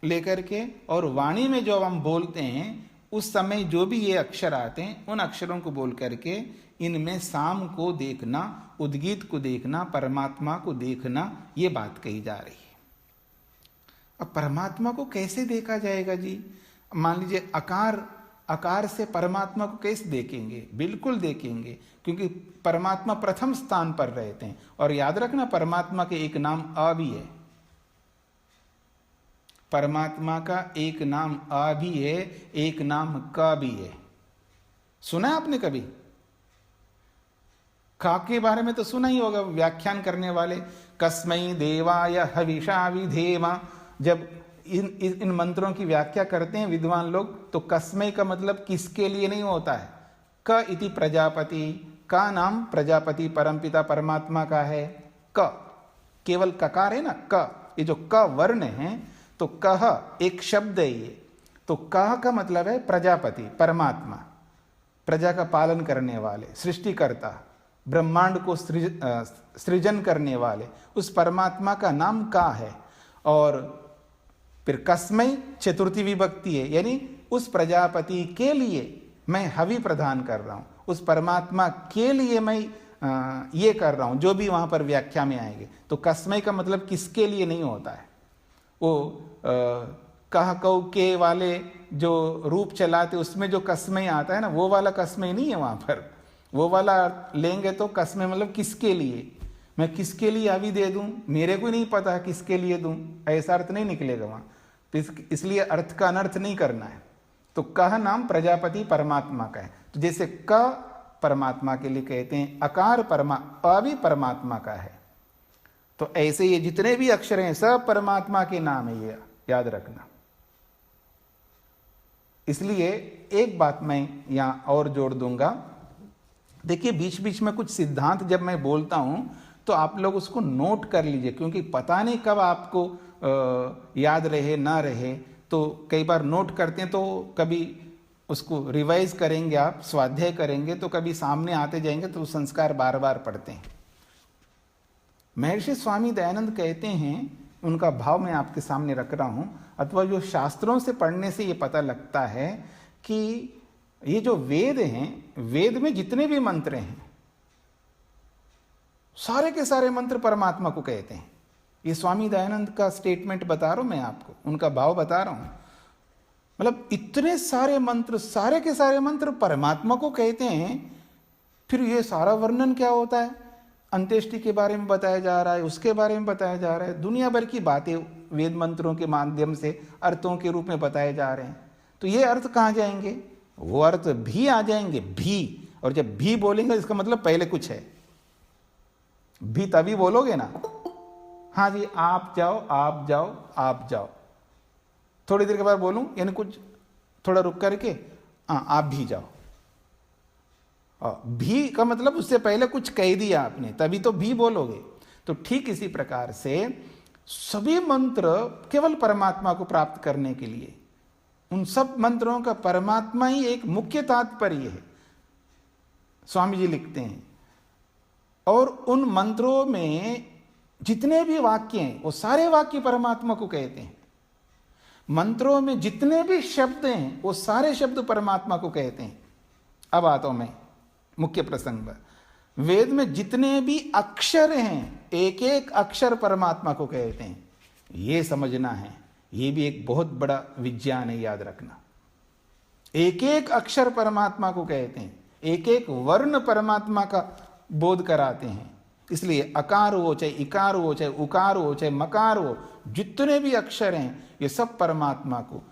लेकर के, और वाणी में जो हम बोलते हैं उस समय जो भी ये अक्षर आते हैं उन अक्षरों को बोल करके इनमें साम को देखना, उद्गीत को देखना, परमात्मा को देखना, ये बात कही जा रही है। अब परमात्मा को कैसे देखा जाएगा जी? मान लीजिए आकार से परमात्मा को कैसे देखेंगे? बिल्कुल देखेंगे, क्योंकि परमात्मा प्रथम स्थान पर रहते हैं। और याद रखना परमात्मा के एक नाम अ भी है, परमात्मा का एक नाम आ भी है, एक नाम का भी है। सुना है आपने कभी? का के बारे में तो सुना ही होगा, व्याख्यान करने वाले कस्मै देवाय हविषा विधेम, जब इन मंत्रों की व्याख्या करते हैं विद्वान लोग तो कस्मै का मतलब किसके लिए नहीं होता है। क इति प्रजापति, का नाम प्रजापति परमपिता परमात्मा का है। क केवल ककार है ना, क, ये जो क वर्ण है तो कह एक शब्द है ये, तो कह का मतलब है प्रजापति परमात्मा, प्रजा का पालन करने वाले, सृष्टिकर्ता, ब्रह्मांड को सृजन करने वाले, उस परमात्मा का नाम का है। और फिर कस्मै चतुर्थी विभक्ति है, यानी उस प्रजापति के लिए मैं हवि प्रदान कर रहा हूं, उस परमात्मा के लिए मैं ये कर रहा हूं, जो भी वहां पर व्याख्या में आएंगे। तो कस्मै का मतलब किसके लिए नहीं होता है। वो कह कौ के वाले जो रूप चलाते उसमें जो कस्मै आता है ना, वो वाला कस्मै नहीं है वहां पर। वो वाला लेंगे तो कस्मै मतलब किसके लिए, मैं किसके लिए हवि दे दूं, मेरे को नहीं पता है किसके लिए दूं, ऐसा अर्थ नहीं निकलेगा वहां। तो इसलिए अर्थ का अनर्थ नहीं करना है। तो कह नाम प्रजापति परमात्मा का है, तो जैसे क परमात्मा के लिए कहते हैं, अकार अ भी परमात्मा का है, तो ऐसे ये जितने भी अक्षर हैं सब परमात्मा के नाम है, ये याद रखना। इसलिए एक बात मैं यहां और जोड़ दूंगा, देखिए बीच बीच में कुछ सिद्धांत जब मैं बोलता हूं तो आप लोग उसको नोट कर लीजिए, क्योंकि पता नहीं कब आपको याद रहे ना रहे। तो कई बार नोट करते हैं तो कभी उसको रिवाइज करेंगे, आप स्वाध्याय करेंगे तो कभी सामने आते जाएंगे तो संस्कार बार बार पढ़ते हैं। महर्षि स्वामी दयानंद कहते हैं, उनका भाव मैं आपके सामने रख रहा हूं, अथवा जो शास्त्रों से पढ़ने से ये पता लगता है कि ये जो वेद हैं, वेद में जितने भी मंत्र हैं सारे के सारे मंत्र परमात्मा को कहते हैं। ये स्वामी दयानंद का स्टेटमेंट बता रहा हूं मैं आपको, उनका भाव बता रहा हूं। मतलब इतने सारे मंत्र, सारे के सारे मंत्र परमात्मा को कहते हैं। फिर ये सारा वर्णन क्या होता है? अंत्येष्टि के बारे में बताया जा रहा है, उसके बारे में बताया जा रहा है, दुनिया भर की बातें वेद मंत्रों के माध्यम से अर्थों के रूप में बताए जा रहे हैं। तो ये अर्थ कहाँ जाएंगे? वो अर्थ भी आ जाएंगे, भी। और जब भी बोलेंगे इसका मतलब पहले कुछ है, भी तभी बोलोगे ना। हाँ जी, आप जाओ आप जाओ आप जाओ, थोड़ी देर के बाद बोलूं, यानी कुछ थोड़ा रुक करके हाँ आप भी जाओ। और भी का मतलब उससे पहले कुछ कह दिया आपने, तभी तो भी बोलोगे। तो ठीक इसी प्रकार से सभी मंत्र केवल परमात्मा को प्राप्त करने के लिए, उन सब मंत्रों का परमात्मा ही एक मुख्य तात्पर्य है, स्वामी जी लिखते हैं। और उन मंत्रों में जितने भी वाक्य हैं वो सारे वाक्य परमात्मा को कहते हैं। मंत्रों में जितने भी शब्द हैं वो सारे शब्द परमात्मा को कहते हैं। अब आता हूं मैं मुख्य प्रसंग पर। वेद में जितने भी अक्षर हैं, एक एक अक्षर परमात्मा को कहते हैं। ये समझना है, ये भी एक बहुत बड़ा विज्ञान है, याद रखना। एक एक अक्षर परमात्मा को कहते हैं, एक एक वर्ण परमात्मा का बोध कराते हैं। इसलिए अकार हो, चाहे इकार हो, चाहे उकार हो, चाहे मकार हो, जितने भी अक्षर हैं ये सब परमात्मा को।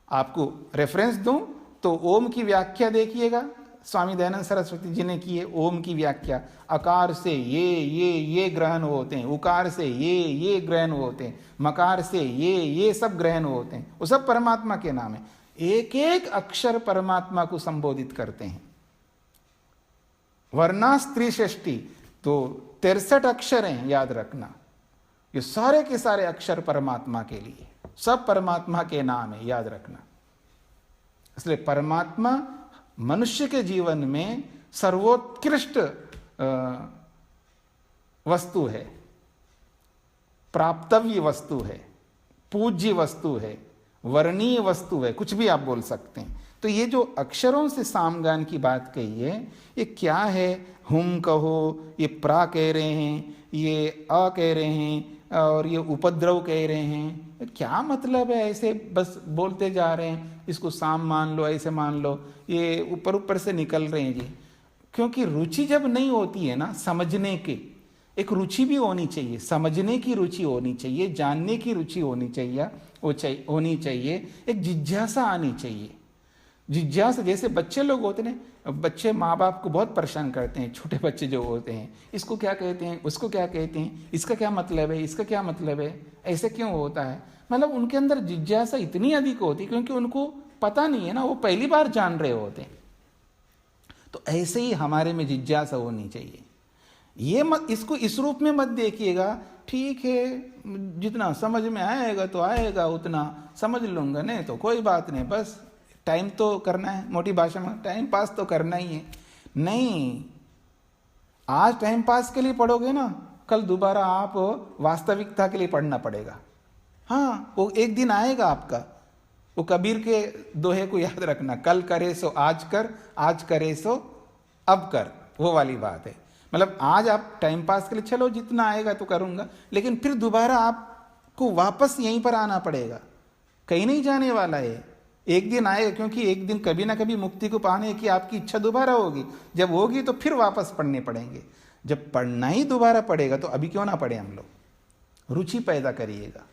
आपको रेफरेंस दूं तो ओम की व्याख्या देखिएगा, स्वामी दयानंद सरस्वती जी ने की है ओम की व्याख्या। अकार से ये ग्रहण होते हैं, उकार से ये ग्रहण होते हैं, मकार से ये सब ग्रहण होते हैं, वो सब परमात्मा के नाम है। एक एक अक्षर परमात्मा को संबोधित करते हैं। वर्णा स्त्री षष्टि तो 63 अक्षर हैं, याद रखना। ये सारे के सारे अक्षर परमात्मा के लिए, सब परमात्मा के नाम है, याद रखना। इसलिए परमात्मा मनुष्य के जीवन में सर्वोत्कृष्ट वस्तु है, प्राप्तव्य वस्तु है, पूज्य वस्तु है, वर्णीय वस्तु है, कुछ भी आप बोल सकते हैं। तो ये जो अक्षरों से सामगान की बात कही है, ये क्या है? हुम कहो, ये प्रा कह रहे हैं, ये अ कह रहे हैं, और ये उपद्रव कह रहे हैं। क्या मतलब है? ऐसे बस बोलते जा रहे हैं, इसको साम मान लो, ऐसे मान लो, ये ऊपर ऊपर से निकल रहे हैं जी। क्योंकि रुचि जब नहीं होती है ना समझने की, एक रुचि भी होनी चाहिए, समझने की रुचि होनी चाहिए, जानने की रुचि होनी चाहिए, एक जिज्ञासा आनी चाहिए। जिज्ञासा, जैसे बच्चे लोग होते हैं, बच्चे माँ बाप को बहुत परेशान करते हैं, छोटे बच्चे जो होते हैं, इसको क्या कहते हैं, उसको क्या कहते हैं, इसका क्या मतलब है, इसका क्या मतलब है, ऐसे क्यों होता है। मतलब उनके अंदर जिज्ञासा इतनी अधिक होती है क्योंकि उनको पता नहीं है ना, वो पहली बार जान रहे होते हैं। तो ऐसे ही हमारे में जिज्ञासा होनी चाहिए। ये मत, इसको इस रूप में मत देखिएगा, ठीक है जितना समझ में आएगा तो आएगा, उतना समझ लूंगा, नहीं तो कोई बात नहीं, बस टाइम तो करना है, मोटी भाषा में टाइम पास तो करना ही है। नहीं, आज टाइम पास के लिए पढ़ोगे ना, कल दोबारा आप वास्तविकता के लिए पढ़ना पड़ेगा। हाँ, वो एक दिन आएगा आपका। वो कबीर के दोहे को याद रखना, कल करे सो आज कर, आज करे सो अब कर, वो वाली बात है। मतलब आज आप टाइम पास के लिए चलो, जितना आएगा तो करूंगा, लेकिन फिर दोबारा आपको वापस यहीं पर आना पड़ेगा, कहीं नहीं जाने वाला है। एक दिन आएगा, क्योंकि एक दिन कभी ना कभी मुक्ति को पाने की आपकी इच्छा दोबारा होगी। जब होगी तो फिर वापस पढ़ने पड़ेंगे। जब पढ़ना ही दोबारा पड़ेगा तो अभी क्यों ना पढ़े हम लोग। रुचि पैदा करिएगा।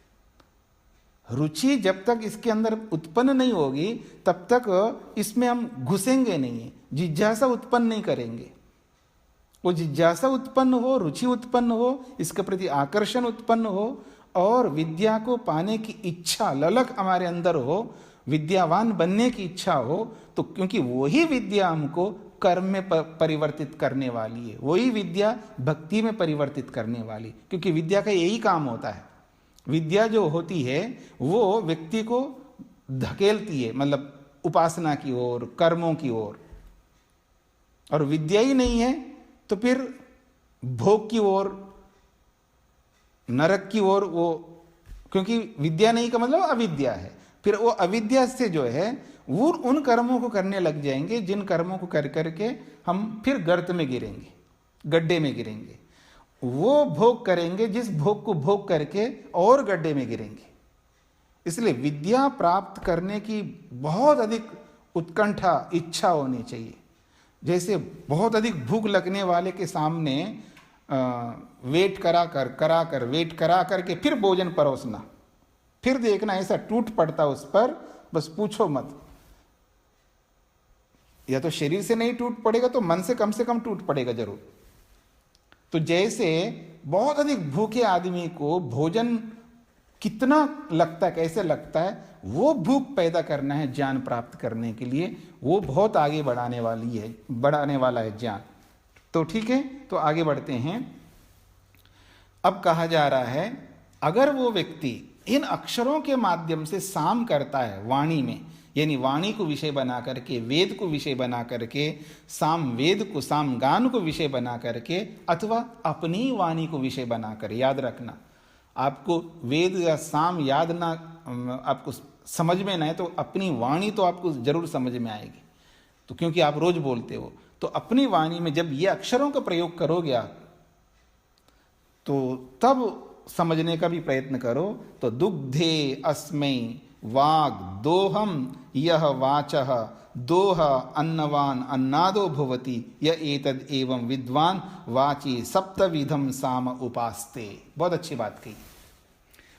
रुचि जब तक इसके अंदर उत्पन्न नहीं होगी तब तक इसमें हम घुसेंगे नहीं, जिज्ञासा उत्पन्न नहीं करेंगे। वो जिज्ञासा उत्पन्न हो, रुचि उत्पन्न हो, इसके प्रति आकर्षण उत्पन्न हो, और विद्या को पाने की इच्छा, ललक हमारे अंदर हो, विद्यावान बनने की इच्छा हो, तो क्योंकि वही विद्या हमको कर्म में परिवर्तित करने वाली है, वही विद्या भक्ति में परिवर्तित करने वाली, क्योंकि विद्या का यही काम होता है। विद्या जो होती है वो व्यक्ति को धकेलती है, मतलब उपासना की ओर, कर्मों की ओर। और विद्या ही नहीं है तो फिर भोग की ओर, नरक की ओर, वो क्योंकि विद्या नहीं का मतलब अविद्या है। फिर वो अविद्या से जो है वो उन कर्मों को करने लग जाएंगे जिन कर्मों को कर करके हम फिर गर्त में गिरेंगे, गड्ढे में गिरेंगे। वो भोग करेंगे जिस भोग को भोग करके और गड्ढे में गिरेंगे। इसलिए विद्या प्राप्त करने की बहुत अधिक उत्कंठा, इच्छा होनी चाहिए। जैसे बहुत अधिक भूख लगने वाले के सामने वेट करा कर वेट करा करके फिर भोजन परोसना, फिर देखना ऐसा टूट पड़ता उस पर, बस पूछो मत। या तो शरीर से नहीं टूट पड़ेगा तो मन से कम टूट पड़ेगा जरूर। तो जैसे बहुत अधिक भूखे आदमी को भोजन कितना लगता है, कैसे लगता है, वो भूख पैदा करना है ज्ञान प्राप्त करने के लिए, वो बहुत आगे बढ़ाने वाला है ज्ञान। तो ठीक है, तो आगे बढ़ते हैं। अब कहा जा रहा है अगर वो व्यक्ति इन अक्षरों के माध्यम से साम करता है वाणी में, यानी वाणी को विषय बना करके, वेद को विषय बना करके, साम वेद को, साम गान को विषय बना करके, अथवा अपनी वाणी को विषय बनाकर, याद रखना आपको वेद या साम याद ना, आपको समझ में ना है तो अपनी वाणी तो आपको जरूर समझ में आएगी, तो क्योंकि आप रोज बोलते हो, तो अपनी वाणी में जब ये अक्षरों का प्रयोग करोगे आप, तो तब समझने का भी प्रयत्न करो। तो दुग्धे अस्मै वाग दोहम यह वाचः दोह अन्नवान अन्नादो भवति य एतद एवं विद्वान वाची सप्तविधम साम उपास्ते। बहुत अच्छी बात कही।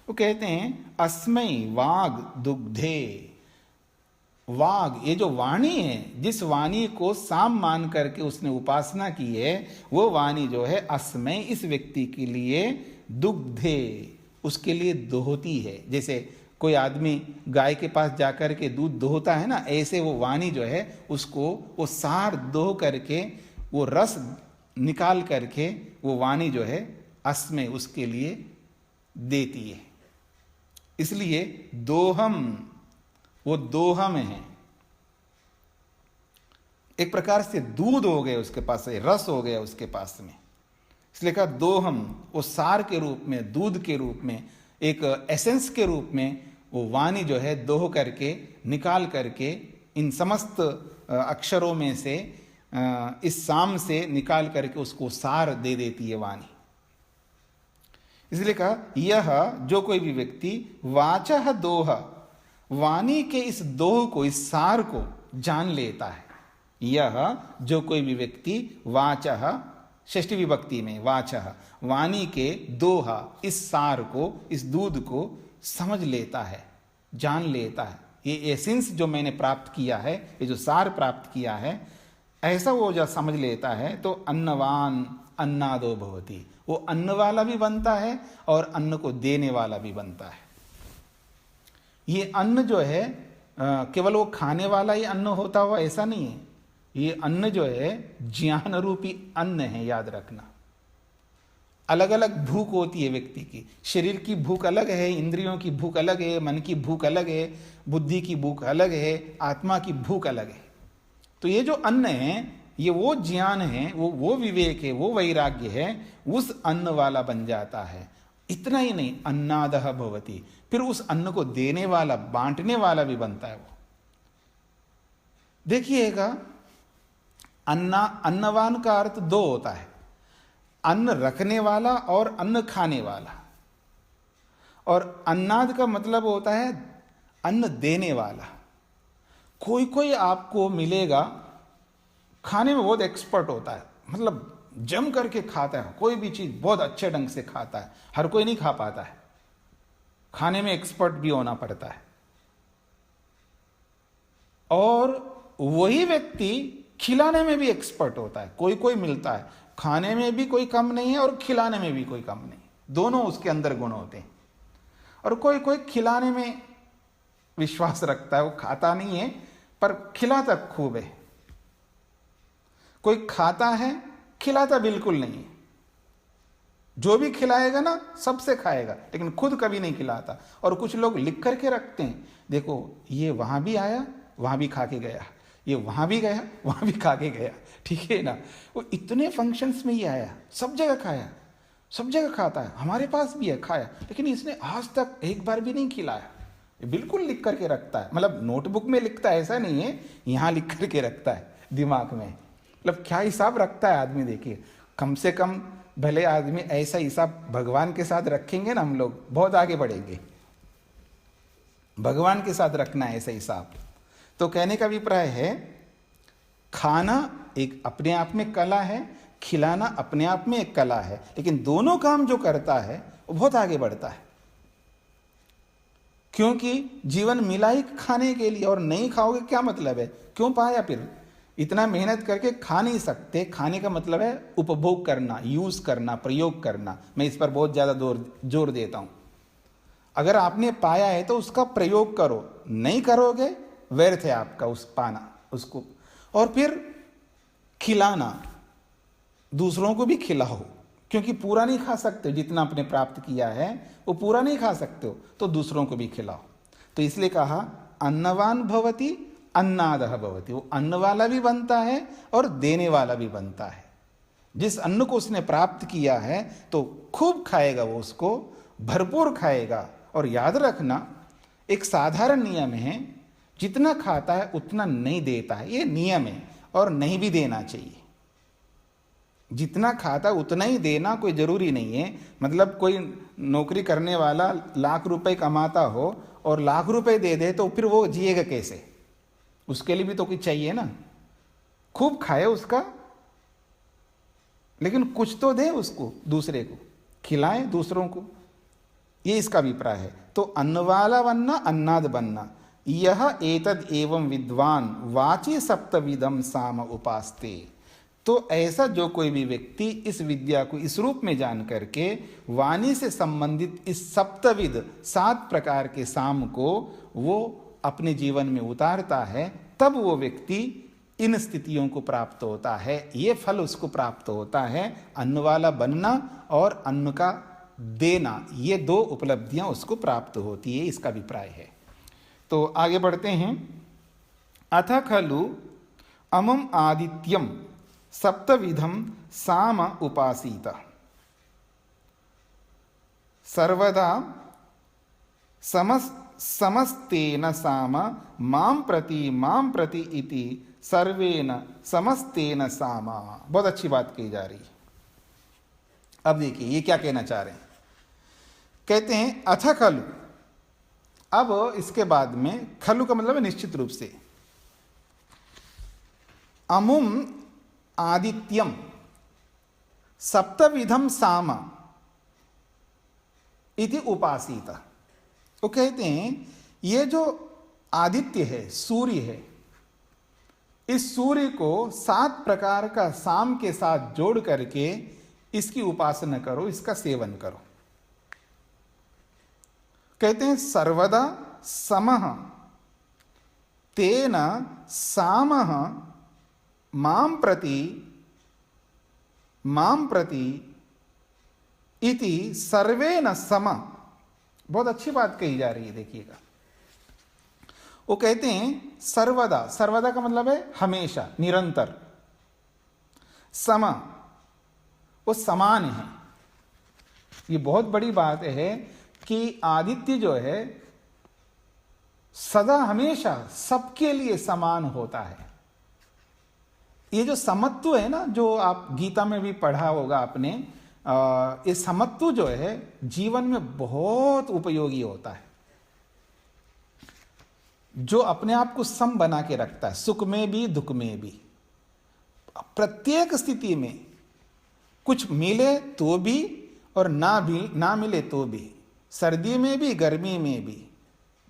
वो कहते हैं अस्मै वाग दुग्धे, वाग ये जो वाणी है, जिस वाणी को साम मान करके उसने उपासना की है, वो वाणी जो है अस्मै इस व्यक्ति के लिए दुग्धे, उसके लिए दोहती है। जैसे कोई आदमी गाय के पास जाकर के दूध दोहता है ना, ऐसे वो वाणी जो है उसको वो सार दोह करके, वो रस निकाल करके वो वाणी जो है अस्मै उसके लिए देती है। इसलिए दोहम, वो दोहम है, एक प्रकार से दूध हो गया उसके पास, रस हो गया उसके पास में, इसलिए कहा दोहम, वो सार के रूप में, दूध के रूप में, एक एसेंस के रूप में वो वाणी जो है दोह करके, निकाल करके, इन समस्त अक्षरों में से, इस साम से निकाल करके उसको सार दे देती है वाणी। इसलिए कहा यह जो कोई भी व्यक्ति वाचः दोह, वाणी के इस दोह को, इस सार को जान लेता है, यह जो कोई भी व्यक्ति वाचः, षष्ठी विभक्ति में वाचः, वाणी के दोहा, इस सार को, इस दूध को समझ लेता है, जान लेता है, ये एसेंस जो मैंने प्राप्त किया है, ये जो सार प्राप्त किया है, ऐसा वो जब समझ लेता है तो अन्नवान अन्नादो भवति, वो अन्न वाला भी बनता है और अन्न को देने वाला भी बनता है। ये अन्न जो है केवल वो खाने वाला ही अन्न होता हुआ ऐसा नहीं है, ये अन्न जो है ज्ञान रूपी अन्न है, याद रखना। अलग अलग भूख होती है व्यक्ति की, शरीर की भूख अलग है, इंद्रियों की भूख अलग है, मन की भूख अलग है, बुद्धि की भूख अलग है, आत्मा की भूख अलग है। तो ये जो अन्न है, ये वो ज्ञान है, वो विवेक है, वो वैराग्य है, उस अन्न वाला बन जाता है। इतना ही नहीं, अन्नादः भवति, फिर उस अन्न को देने वाला, बांटने वाला भी बनता है वो। देखिएगा, अन्नवान का अर्थ दो होता है, अन्न रखने वाला और अन्न खाने वाला। और अन्नाद का मतलब होता है अन्न देने वाला। कोई कोई आपको मिलेगा खाने में बहुत एक्सपर्ट होता है, मतलब जम करके खाता है, कोई भी चीज बहुत अच्छे ढंग से खाता है, हर कोई नहीं खा पाता है, खाने में एक्सपर्ट भी होना पड़ता है। और वही व्यक्ति खिलाने में भी एक्सपर्ट होता है, कोई कोई मिलता है खाने में भी कोई कम नहीं है और खिलाने में भी कोई कम नहीं, दोनों उसके अंदर गुण होते हैं। और कोई कोई खिलाने में विश्वास रखता है, वो खाता नहीं है पर खिलाता खूब है। कोई खाता है, खिलाता बिल्कुल नहीं है। जो भी खिलाएगा ना सबसे खाएगा, लेकिन खुद कभी नहीं खिलाता। और कुछ लोग लिख करके रखते हैं, देखो ये वहां भी आया, वहां भी खा के गया, ये वहां भी गया, वहां भी खा के गया, ठीक है ना। वो इतने फंक्शंस में ही आया, सब जगह खाया, सब जगह खाता है, हमारे पास भी है, खाया, लेकिन इसने आज तक एक बार भी नहीं खिलाया। ये बिल्कुल लिख करके रखता है, मतलब नोटबुक में लिखता है ऐसा नहीं है, यहाँ लिख करके रखता है दिमाग में। मतलब क्या हिसाब रखता है आदमी, देखिए। कम से कम भले आदमी ऐसा हिसाब भगवान के साथ रखेंगे ना, हम लोग बहुत आगे बढ़ेंगे। भगवान के साथ रखना है ऐसा हिसाब। तो कहने का अभिप्राय है, खाना एक अपने आप में कला है, खिलाना अपने आप में एक कला है, लेकिन दोनों काम जो करता है वो बहुत आगे बढ़ता है। क्योंकि जीवन मिला ही खाने के लिए, और नहीं खाओगे क्या मतलब है, क्यों पाया फिर? इतना मेहनत करके खा नहीं सकते। खाने का मतलब है उपभोग करना, यूज करना, प्रयोग करना। मैं इस पर बहुत ज्यादा जोर देता हूं। अगर आपने पाया है तो उसका प्रयोग करो, नहीं करोगे व्यर्थ है आपका उस पाना उसको। और फिर खिलाना, दूसरों को भी खिलाओ, क्योंकि पूरा नहीं खा सकते हो, जितना आपने प्राप्त किया है वो पूरा नहीं खा सकते हो, तो दूसरों को भी खिलाओ। तो इसलिए कहा अन्नवान भवति अन्नादः भवति, वो अन्न वाला भी बनता है और देने वाला भी बनता है। जिस अन्न को उसने प्राप्त किया है तो खूब खाएगा, वो उसको भरपूर खाएगा। और याद रखना, एक साधारण नियम है, जितना खाता है उतना नहीं देता है, ये नियम है, और नहीं भी देना चाहिए। जितना खाता उतना ही देना कोई जरूरी नहीं है। मतलब कोई नौकरी करने वाला लाख रुपए कमाता हो और लाख रुपए दे दे तो फिर वो जिएगा कैसे? उसके लिए भी तो कुछ चाहिए ना। खूब खाए उसका, लेकिन कुछ तो दे उसको, दूसरे को खिलाए दूसरों को। ये इसका अभिप्राय है। तो अन्न वाला बनना, अन्नाद बनना, यह एतद एवं विद्वान वाची सप्तविधम साम उपास्ते। तो ऐसा जो कोई भी व्यक्ति इस विद्या को इस रूप में जान करके वाणी से संबंधित इस सप्तविध 7 प्रकार के साम को वो अपने जीवन में उतारता है, तब वो व्यक्ति इन स्थितियों को प्राप्त होता है। ये फल उसको प्राप्त होता है, अन्न वाला बनना और अन्न का देना, ये 2 उपलब्धियां उसको प्राप्त होती है, इसका अभिप्राय है। तो आगे बढ़ते हैं। अथ खलु अमम आदित्यम सप्तविधम साम उपासीत सर्वदा समस्तेन साम माम प्रति इति सर्वेन समस्तेन सामा। बहुत अच्छी बात कही जा रही है। अब देखिए ये क्या कहना चाह रहे हैं। कहते हैं अथ खलु, अब इसके बाद में खलु का मतलब है निश्चित रूप से, अमुम आदित्यम सप्तविधम साम इति उपासीत। वो कहते हैं ये जो आदित्य है, सूर्य है, इस सूर्य को 7 प्रकार का साम के साथ जोड़ करके इसकी उपासना करो, इसका सेवन करो। कहते हैं सर्वदा समः तेन सामः माम प्रति इति सर्वेन सम। बहुत अच्छी बात कही जा रही है, देखिएगा। वो कहते हैं सर्वदा, सर्वदा का मतलब है हमेशा, निरंतर। सम, वो समान है। ये बहुत बड़ी बात है कि आदित्य जो है सदा हमेशा सबके लिए समान होता है। ये जो समत्व है ना, जो आप गीता में भी पढ़ा होगा आपने, ये समत्व जो है जीवन में बहुत उपयोगी होता है। जो अपने आप को सम बना के रखता है, सुख में भी दुख में भी, प्रत्येक स्थिति में, कुछ मिले तो भी और ना मिले तो भी, सर्दी में भी गर्मी में भी,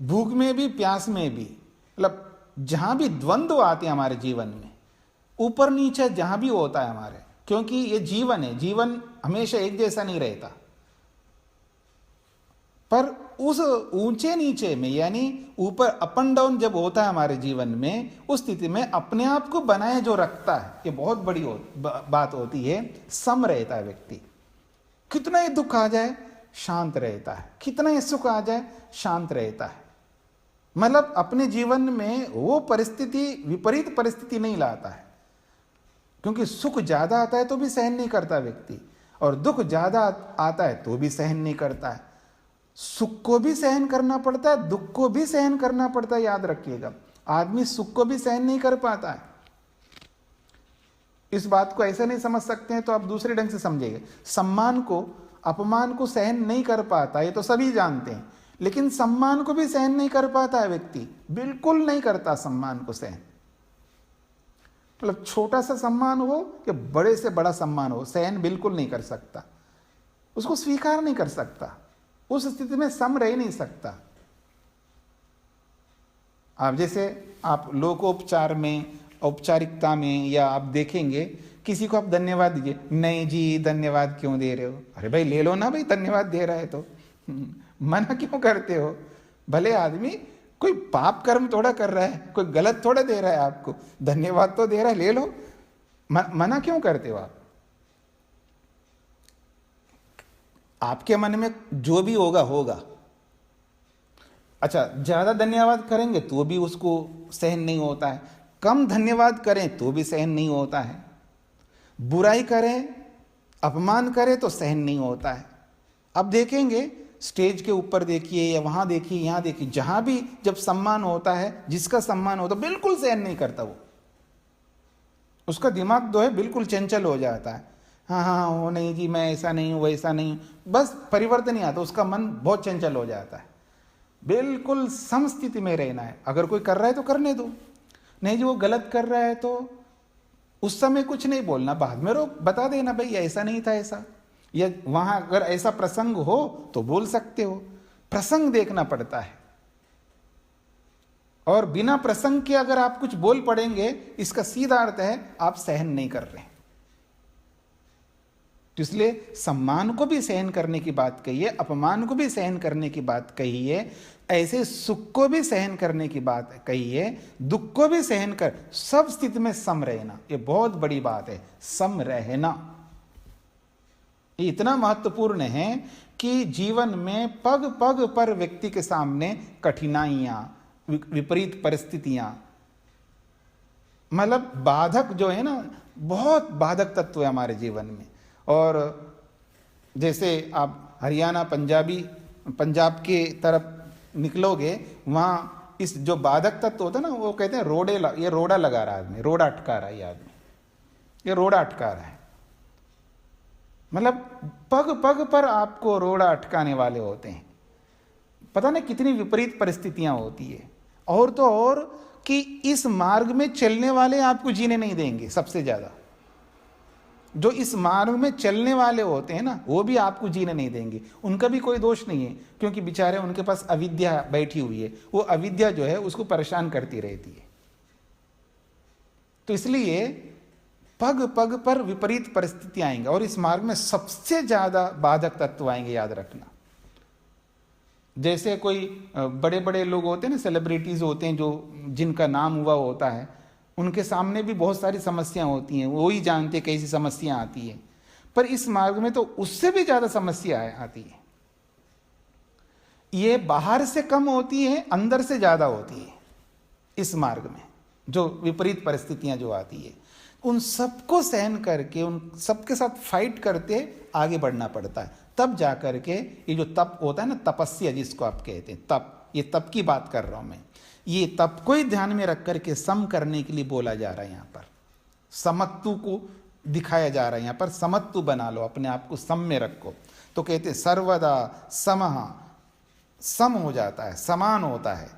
भूख में भी प्यास में भी, मतलब जहां भी द्वंद्व आते हैं हमारे जीवन में, ऊपर नीचे जहां भी होता है हमारे, क्योंकि ये जीवन है, जीवन हमेशा एक जैसा नहीं रहता। पर उस ऊंचे नीचे में, यानी ऊपर अप एंड डाउन जब होता है हमारे जीवन में, उस स्थिति में अपने आप को बनाए जो रखता है, ये बहुत बड़ी बात होती है। सम रहता है व्यक्ति, कितना ही दुख आ जाए शांत रहता है, कितना ही सुख आ जाए शांत रहता है। मतलब अपने जीवन में वो परिस्थिति, विपरीत परिस्थिति नहीं लाता है। क्योंकि सुख ज्यादा आता है तो भी सहन नहीं करता व्यक्ति, और दुख ज्यादा आता है तो भी सहन नहीं करता है। सुख को भी सहन करना पड़ता है, दुख को भी सहन करना पड़ता है। याद रखिएगा, आदमी सुख को भी सहन नहीं कर पाता है। इस बात को ऐसे नहीं समझ सकते हैं तो आप दूसरे ढंग से समझिएगा। सम्मान को, अपमान को सहन नहीं कर पाता, ये तो सभी जानते हैं, लेकिन सम्मान को भी सहन नहीं कर पाता है व्यक्ति, बिल्कुल नहीं करता सम्मान को सहन। मतलब छोटा सा सम्मान हो या बड़े से बड़ा सम्मान हो, सहन बिल्कुल नहीं कर सकता, उसको स्वीकार नहीं कर सकता, उस स्थिति में सम रह नहीं सकता। आप जैसे आप लोकोपचार में, औपचारिकता में, या आप देखेंगे किसी को आप धन्यवाद दीजिए, नहीं जी धन्यवाद क्यों दे रहे हो, अरे भाई ले लो ना भाई, धन्यवाद दे रहा है तो। मना क्यों करते हो? भले आदमी कोई पाप कर्म थोड़ा कर रहा है, कोई गलत थोड़ा दे रहा है आपको, धन्यवाद तो दे रहा है, ले लो। मना क्यों करते हो आप? आपके मन में जो भी होगा होगा। अच्छा, ज्यादा धन्यवाद करेंगे तो भी उसको सहन नहीं होता है, कम धन्यवाद करें तो भी सहन नहीं होता है, बुराई करें, अपमान करें तो सहन नहीं होता है। अब देखेंगे स्टेज के ऊपर देखिए या वहां देखिए, यहां देखिए, जहां भी जब सम्मान होता है, जिसका सम्मान होता है, बिल्कुल सहन नहीं करता वो। उसका दिमाग जो है बिल्कुल चंचल हो जाता है। हाँ हाँ हाँ, वो नहीं जी, मैं ऐसा नहीं हूं, वैसा नहीं हूं, बस परिवर्तन नहीं आता, उसका मन बहुत चंचल हो जाता है। बिल्कुल समस्थिति में रहना है। अगर कोई कर रहा है तो करने दो, नहीं जी वो गलत कर रहा है तो उस समय कुछ नहीं बोलना, बाद में रोक बता देना भाई ऐसा नहीं था ऐसा, या वहां अगर ऐसा प्रसंग हो तो बोल सकते हो। प्रसंग देखना पड़ता है, और बिना प्रसंग के अगर आप कुछ बोल पड़ेंगे, इसका सीधा अर्थ है आप सहन नहीं कर रहे। तो इसलिए सम्मान को भी सहन करने की बात कही है, अपमान को भी सहन करने की बात कही है, ऐसे सुख को भी सहन करने की बात कही है, दुख को भी सहन कर, सब स्थिति में सम रहना, ये बहुत बड़ी बात है। सम रहना ये इतना महत्वपूर्ण है कि जीवन में पग पग पर व्यक्ति के सामने कठिनाइयां, विपरीत परिस्थितियां, मतलब बाधक जो है ना, बहुत बाधक तत्व है हमारे जीवन में। और जैसे आप हरियाणा पंजाब के तरफ निकलोगे, वहाँ इस जो बाधक तत्व होता है ना, वो कहते हैं ये रोड़ा लगा रहा है आदमी, रोड़ा अटका रहा है ये आदमी, ये रोड़ा अटका रहा है। मतलब पग पग पर आपको रोड़ा अटकाने वाले होते हैं। पता नहीं कितनी विपरीत परिस्थितियां होती है। और तो और कि इस मार्ग में चलने वाले आपको जीने नहीं देंगे। सबसे ज्यादा जो इस मार्ग में चलने वाले होते हैं ना, वो भी आपको जीने नहीं देंगे। उनका भी कोई दोष नहीं है, क्योंकि बेचारे उनके पास अविद्या बैठी हुई है, वो अविद्या जो है उसको परेशान करती रहती है। तो इसलिए पग पग पर विपरीत परिस्थितियां आएंगी, और इस मार्ग में सबसे ज्यादा बाधक तत्व आएंगे, याद रखना। जैसे कोई बड़े बड़े लोग होते हैं ना, सेलिब्रिटीज होते हैं, जो जिनका नाम हुआ होता है, उनके सामने भी बहुत सारी समस्याएं होती हैं, वो ही जानते कैसी समस्या आती है। पर इस मार्ग में तो उससे भी ज्यादा समस्या आती है। ये बाहर से कम होती है, अंदर से ज्यादा होती है। इस मार्ग में जो विपरीत परिस्थितियां जो आती है, उन सबको सहन करके, उन सबके साथ फाइट करते आगे बढ़ना पड़ता है। तब जाकर के ये जो तप होता है ना, तपस्या जिसको आप कहते हैं, तप, ये तप की बात कर रहा हूं मैं। ये तप को ही ध्यान में रख करके सम करने के लिए बोला जा रहा है। यहां पर समत्व को दिखाया जा रहा है। यहां पर समत्व बना लो, अपने आप को सम में रखो। तो कहते सर्वदा समः, सम हो जाता है, समान होता है।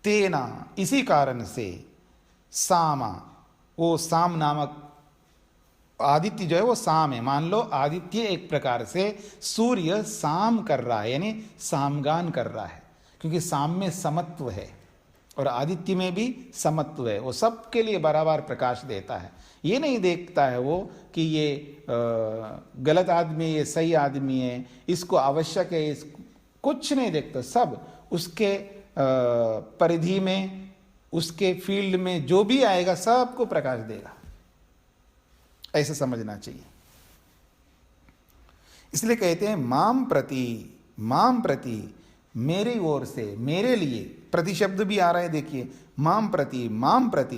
तेना, इसी कारण से, सामा, वो साम नामक आदित्य जो है वो साम है। मान लो आदित्य एक प्रकार से सूर्य साम कर रहा है, यानी सामगान कर रहा है, क्योंकि साम में समत्व है और आदित्य में भी समत्व है। वो सबके लिए बराबर प्रकाश देता है। ये नहीं देखता है वो कि ये गलत आदमी है, ये सही आदमी है, इसको आवश्यक है, कुछ नहीं देखता। सब उसके परिधि में, उसके फील्ड में जो भी आएगा सबको प्रकाश देगा। ऐसा समझना चाहिए। इसलिए कहते हैं माम प्रति, मेरी ओर से, मेरे लिए। प्रति शब्द भी आ रहा है, देखिए, माम प्रति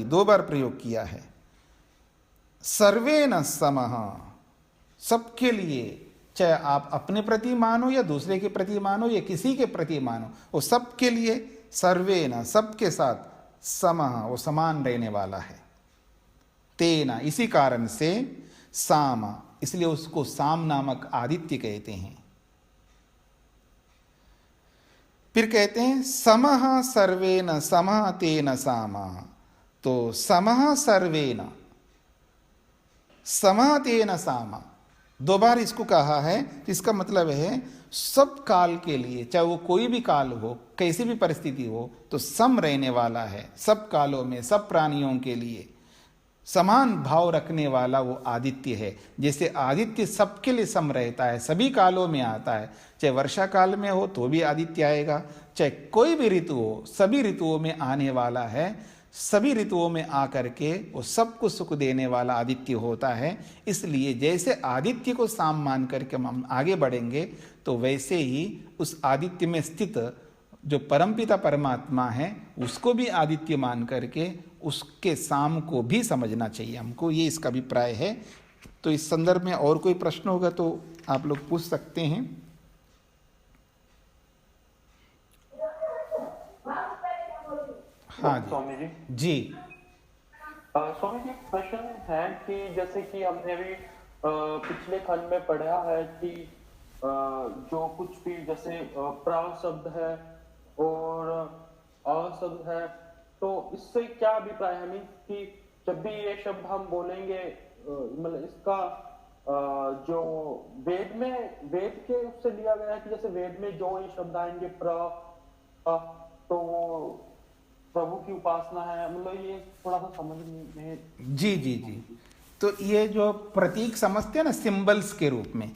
2 बार प्रयोग किया है। सर्वेन समः, सबके लिए, चाहे आप अपने प्रति मानो या दूसरे के प्रति मानो या किसी के प्रति मानो, वो सबके लिए, सर्वेन, सबके साथ, समः, वो समान रहने वाला है। तेना, इसी कारण से, साम, इसलिए उसको साम नामक आदित्य कहते हैं। फिर कहते हैं समः सर्वेन समः तेन सामा। तो समः सर्वेन, समः तेन सामा, 2 बार इसको कहा है। तो इसका मतलब है सब काल के लिए, चाहे वो कोई भी काल हो, कैसी भी परिस्थिति हो, तो सम रहने वाला है। सब कालों में, सब प्राणियों के लिए समान भाव रखने वाला वो आदित्य है। जैसे आदित्य सबके लिए सम रहता है, सभी कालों में आता है, चाहे वर्षा काल में हो तो भी आदित्य आएगा, चाहे कोई भी ऋतु हो, सभी ऋतुओं में आने वाला है, सभी ऋतुओं में आकर के वो सबको सुख देने वाला आदित्य होता है। इसलिए जैसे आदित्य को साम मान करके हम आगे बढ़ेंगे तो वैसे ही उस आदित्य में स्थित जो परमपिता परमात्मा है उसको भी आदित्य मान करके उसके साम को भी समझना चाहिए हमको, ये इसका अभिप्राय है। तो इस संदर्भ में और कोई प्रश्न होगा तो आप लोग पूछ सकते हैं। हाँ स्वामी जी जी स्वामी जी प्रश्न है कि जैसे कि हमने भी पिछले खंड में पढ़ा है कि जो कुछ भी जैसे प्रा शब्द है और अ शब्द है, तो इससे क्या अभिप्राय है हमें कि जब भी ये शब्द हम बोलेंगे मतलब इसका जो वेद के उससे लिया गया है कि जैसे वेद में जो ये शब्द आएंगे तो वो प्रभु की उपासना है, मतलब ये थोड़ा सा समझ में। जी जी जी तो ये जो प्रतीक समझते हैं ना, सिंबल्स के रूप में,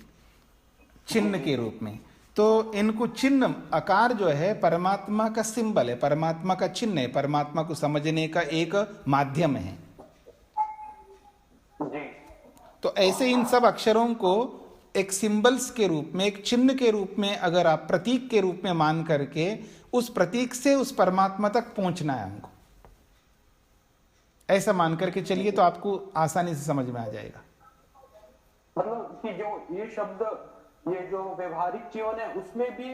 चिन्ह के रूप में, तो इनको चिन्ह आकार जो है परमात्मा का सिंबल है, परमात्मा का चिन्ह है, परमात्मा को समझने का एक माध्यम है। जी तो ऐसे इन सब अक्षरों को एक सिंबल्स के रूप में, एक चिन्ह के रूप में, अगर आप प्रतीक के रूप में मान करके उस प्रतीक से उस परमात्मा तक पहुंचना है हमको, ऐसा मान करके चलिए तो आपको आसानी से समझ में आ जाएगा। मतलब कि जो ये शब्द, ये जो व्यवहारिक जीवन है उसमें भी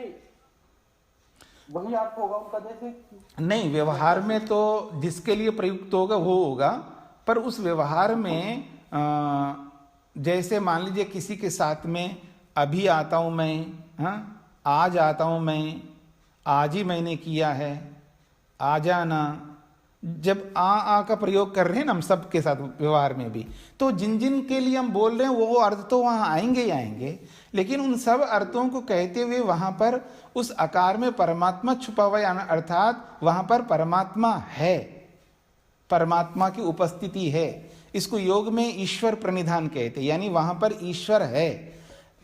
वही अर्थ होगा उनका, जैसे नहीं, व्यवहार में तो जिसके लिए प्रयुक्त होगा वो होगा, पर उस व्यवहार में जैसे मान लीजिए किसी के साथ में अभी आता हूं मैं, हाँ आज आता हूं मैं, आज ही मैंने किया है, आ जाना, जब आ का प्रयोग कर रहे हैं ना हम सबके साथ व्यवहार में भी, तो जिन जिन के लिए हम बोल रहे हैं वो अर्थ तो वहां आएंगे ही आएंगे, लेकिन उन सब अर्थों को कहते हुए वहां पर उस आकार में परमात्मा छुपा हुआ है, अर्थात वहां पर परमात्मा है, परमात्मा की उपस्थिति है। इसको योग में ईश्वर प्रणिधान कहते हैं, यानी वहां पर ईश्वर है।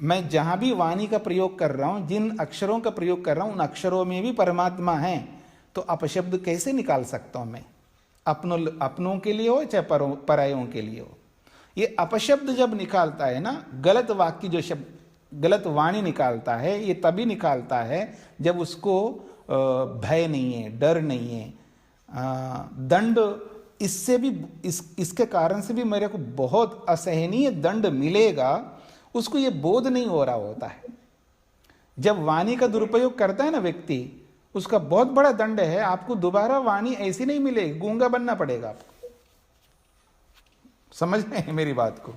मैं जहां भी वाणी का प्रयोग कर रहा हूं, जिन अक्षरों का प्रयोग कर रहा हूं, उन अक्षरों में भी परमात्मा है। तो अपशब्द कैसे निकाल सकता हूं मैं, अपनों के लिए हो चाहे परायों के लिए हो। ये अपशब्द जब निकालता है ना, गलत वाक्य जो शब्द, गलत वाणी निकालता है, ये तभी निकालता है जब उसको भय नहीं है, डर नहीं है, दंड इससे भी इसके कारण से भी मेरे को बहुत असहनीय दंड मिलेगा, उसको ये बोध नहीं हो रहा होता है। जब वाणी का दुरुपयोग करता है ना व्यक्ति, उसका बहुत बड़ा दंड है, आपको दोबारा वाणी ऐसी नहीं मिलेगी, गूंगा बनना पड़ेगा आपको। समझ रहे हैं मेरी बात को?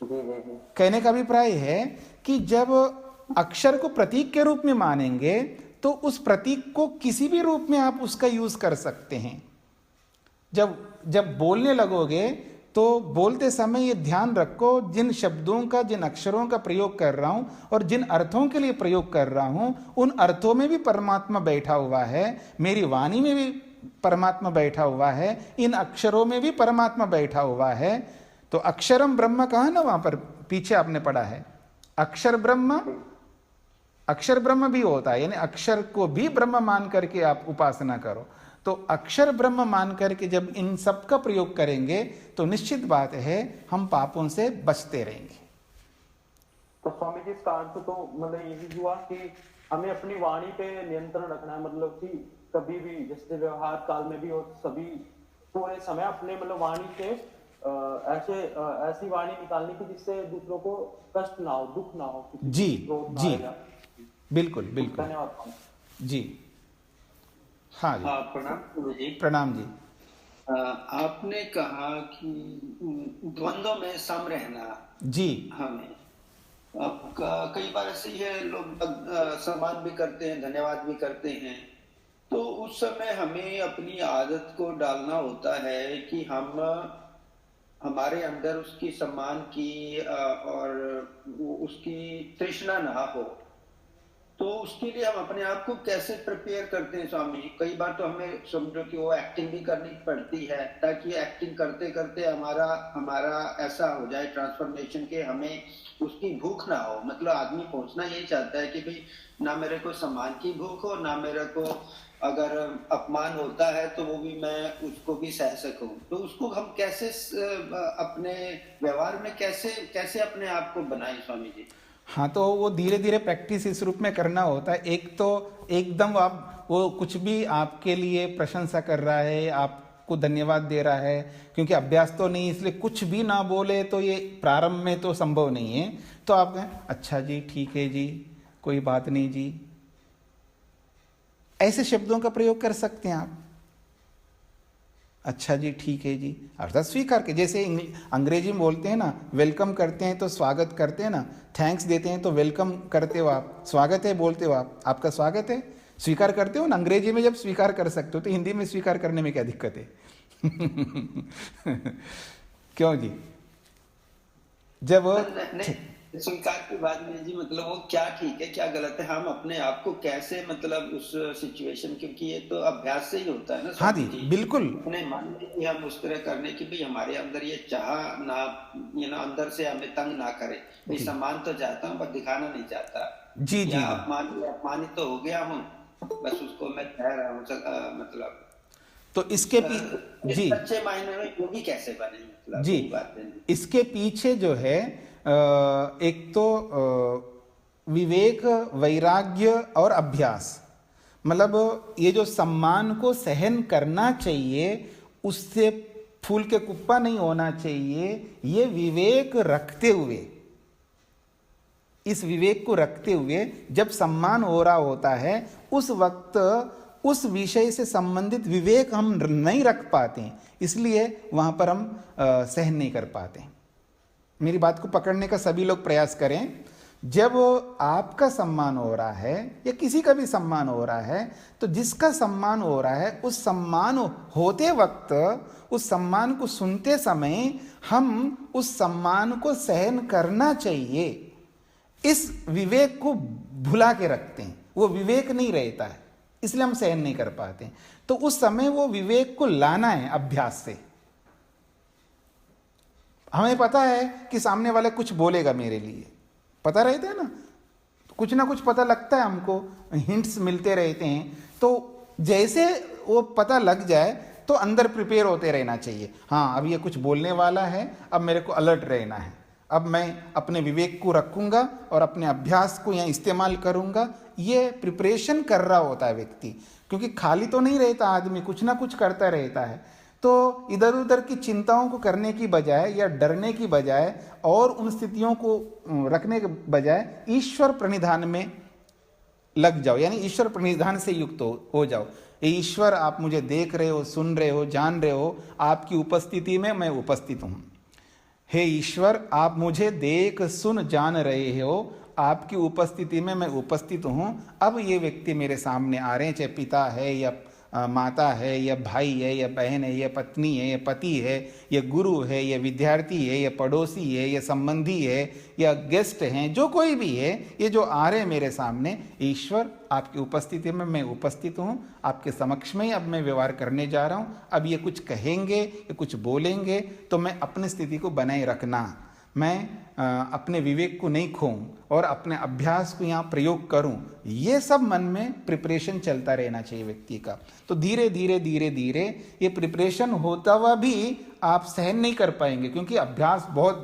कहने का अभिप्राय है कि जब अक्षर को प्रतीक के रूप में मानेंगे तो उस प्रतीक को किसी भी रूप में आप उसका यूज कर सकते हैं। जब बोलने लगोगे तो बोलते समय ये ध्यान रखो, जिन शब्दों का, जिन अक्षरों का प्रयोग कर रहा हूं और जिन अर्थों के लिए प्रयोग कर रहा हूं, उन अर्थों में भी परमात्मा बैठा हुआ है, मेरी वाणी में भी परमात्मा बैठा हुआ है, इन अक्षरों में भी परमात्मा बैठा हुआ है। तो अक्षरम ब्रह्म कहा ना, वहां पर पीछे आपने पढ़ा है, अक्षर ब्रह्म भी होता है, यानी अक्षर को भी ब्रह्म मान करके आप उपासना करो। तो अक्षर ब्रह्म मान करके जब इन सब का प्रयोग करेंगे तो निश्चित बात है हम पापों से बचते रहेंगे। तो स्वामी जी इसका अर्थ तो मतलब यही हुआ कि हमें अपनी वाणी पे नियंत्रण रखना है, मतलब कि कभी भी जैसे व्यवहार काल में भी और सभी पूरे समय अपने मतलब वाणी से ऐसी वाणी निकालने की जिससे दूसरों को कष्ट ना हो, दुख ना हो। जी जी बिल्कुल बिल्कुल, धन्यवाद जी। हाँ जी, प्रणाम गुरु जी। प्रणाम जी। आपने कहा कि द्वंद्व में सम रहना जी, हमें, अब कई बार ऐसे ही है, लोग सम्मान भी करते हैं, धन्यवाद भी करते हैं, तो उस समय हमें अपनी आदत को डालना होता है कि हम हमारे अंदर उसकी सम्मान की और उसकी तृष्णा ना हो। तो उसके लिए हम अपने आप को कैसे प्रिपेयर करते हैं स्वामी जी? कई बार तो हमें समझो कि वो एक्टिंग भी करनी पड़ती है, ताकि एक्टिंग करते करते हमारा हमारा ऐसा हो जाए ट्रांसफॉर्मेशन के हमें उसकी भूख ना हो। मतलब आदमी पहुंचना यही चाहता है कि भाई ना मेरे को सम्मान की भूख हो, ना मेरे को अगर अपमान होता है तो वो भी मैं उसको भी सह सकूं। तो उसको हम कैसे अपने व्यवहार में कैसे कैसे अपने आप को बनाएं स्वामी जी? हाँ, तो वो धीरे धीरे प्रैक्टिस इस रूप में करना होता है। एक तो एकदम आप वो कुछ भी आपके लिए प्रशंसा कर रहा है, आपको धन्यवाद दे रहा है, क्योंकि अभ्यास तो नहीं, इसलिए कुछ भी ना बोले तो ये प्रारंभ में तो संभव नहीं है। तो आप कहें अच्छा जी, ठीक है जी, कोई बात नहीं जी, ऐसे शब्दों का प्रयोग कर सकते हैं आप। अच्छा जी, ठीक है जी, अर्थात स्वीकार के। जैसे अंग्रेजी में बोलते हैं ना, वेलकम करते हैं तो स्वागत करते हैं ना, थैंक्स देते हैं तो वेलकम करते हो आप, स्वागत है बोलते हो आप, आपका स्वागत है, स्वीकार करते हो ना। अंग्रेजी में जब स्वीकार कर सकते हो तो हिंदी में स्वीकार करने में क्या दिक्कत है? क्यों जी? जब स्वीकार के बाद में जी मतलब वो क्या ठीक है क्या गलत है, हम अपने आप को कैसे मतलब उस सिचुएशन, क्योंकि ये तो अभ्यास से ही होता है ना। हाँ जी, बिल्कुल। अपने मन में कि हम उस तरह करने की भी हमारे अंदर ये चाह ना, ये ना अंदर से हमें तंग ना करे। मैं सम्मान तो चाहता हूँ पर दिखाना नहीं चाहता। जी जी, अपमानित तो हो गया हूँ, बस उसको मैं कह रहा हूँ मतलब। तो इसके जी अच्छे मायने में योगी कैसे बने, मतलब जी, इसके पीछे जो है एक तो विवेक, वैराग्य और अभ्यास। मतलब ये जो सम्मान को सहन करना चाहिए, उससे फूल के कुप्पा नहीं होना चाहिए, ये विवेक रखते हुए, इस विवेक को रखते हुए जब सम्मान हो रहा होता है उस वक्त उस विषय से संबंधित विवेक हम नहीं रख पाते, इसलिए वहां पर हम सहन नहीं कर पाते। मेरी बात को पकड़ने का सभी लोग प्रयास करें। जब आपका सम्मान हो रहा है या किसी का भी सम्मान हो रहा है, तो जिसका सम्मान हो रहा है उस सम्मान होते वक्त, उस सम्मान को सुनते समय हम उस सम्मान को सहन करना चाहिए, इस विवेक को भुला के रखते हैं। वो विवेक नहीं रहता है, इसलिए हम सहन नहीं कर पाते। तो उस समय वो विवेक को लाना है अभ्यास से। हमें पता है कि सामने वाला कुछ बोलेगा मेरे लिए, पता रहता है ना, कुछ ना कुछ पता लगता है हमको, हिंट्स मिलते रहते हैं। तो जैसे वो पता लग जाए तो अंदर प्रिपेयर होते रहना चाहिए। हाँ, अब ये कुछ बोलने वाला है, अब मेरे को अलर्ट रहना है, अब मैं अपने विवेक को रखूंगा और अपने अभ्यास को यहाँ इस्तेमाल करूंगा। ये प्रिपरेशन कर रहा होता है व्यक्ति, क्योंकि खाली तो नहीं रहता आदमी, कुछ ना कुछ करता रहता है। तो इधर उधर की चिंताओं को करने की बजाय या डरने की बजाय और उन स्थितियों को रखने के बजाय ईश्वर प्रणिधान में लग जाओ, यानी ईश्वर प्रणिधान से युक्त हो जाओ। ईश्वर, आप मुझे देख रहे हो, सुन रहे हो, जान रहे हो, आपकी उपस्थिति में मैं उपस्थित हूँ। हे ईश्वर, आप मुझे देख सुन जान रहे हो, आपकी उपस्थिति में मैं उपस्थित हूँ। अब ये व्यक्ति मेरे सामने आ रहे हैं, चाहे पिता है या माता है या भाई है या बहन है या पत्नी है या पति है या गुरु है या विद्यार्थी है या पड़ोसी है या संबंधी है या गेस्ट हैं, जो कोई भी है, ये जो आ रहे हैं मेरे सामने, ईश्वर आपकी उपस्थिति में मैं उपस्थित हूँ, आपके समक्ष में ही अब मैं व्यवहार करने जा रहा हूँ। अब ये कुछ कहेंगे या कुछ बोलेंगे तो मैं अपनी स्थिति को बनाए रखना, मैं अपने विवेक को नहीं खोऊं और अपने अभ्यास को यहाँ प्रयोग करूं। ये सब मन में प्रिपरेशन चलता रहना चाहिए व्यक्ति का। तो धीरे धीरे धीरे धीरे ये प्रिपरेशन होता हुआ भी आप सहन नहीं कर पाएंगे, क्योंकि अभ्यास बहुत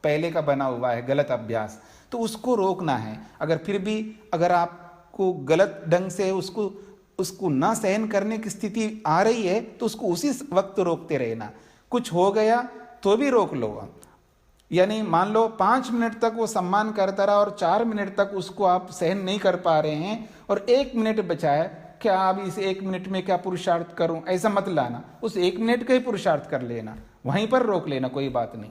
पहले का बना हुआ है, गलत अभ्यास, तो उसको रोकना है। अगर फिर भी अगर आपको गलत ढंग से उसको ना सहन करने की स्थिति आ रही है तो उसको उसी वक्त रोकते रहना। कुछ हो गया तो भी रोक लो, यानी मान लो 5 मिनट तक वो सम्मान करता रहा और 4 मिनट तक उसको आप सहन नहीं कर पा रहे हैं और 1 मिनट बचा है, क्या अब इस 1 मिनट में क्या पुरुषार्थ करूं, ऐसा मत लाना। उस 1 मिनट का ही पुरुषार्थ कर लेना, वहीं पर रोक लेना, कोई बात नहीं।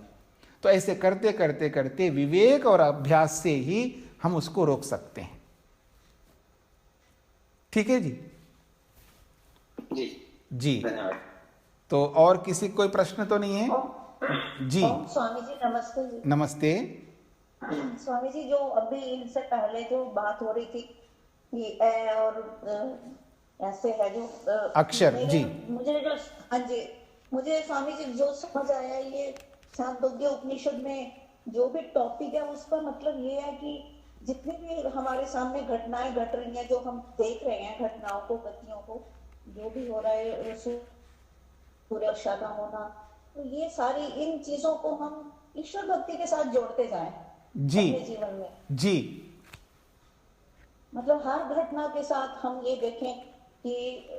तो ऐसे करते करते करते विवेक और अभ्यास से ही हम उसको रोक सकते हैं। ठीक है जी? जी। तो और किसी कोई प्रश्न तो नहीं है? जी स्वामी जी नमस्ते जी। नमस्ते। स्वामी जी, जो अभी इनसे पहले जो बात हो रही थी ये ए और ऐसे है जो अक्षर, जी। मुझे जो, हाँ जी, मुझे स्वामी जी जो समझ आया, ये छांदोग्य उपनिषद में जो भी टॉपिक है उसका मतलब ये है कि जितनी भी हमारे सामने घटनाएं घट रही हैं, जो हम देख रहे हैं घटनाओं को, गतियों को, जो भी हो रहा है, सुरक्षा का होना, तो ये सारी इन चीजों को हम ईश्वर भक्ति के साथ जोड़ते जाएं जी अपने जीवन में। जी। मतलब हर घटना के साथ हम ये देखें कि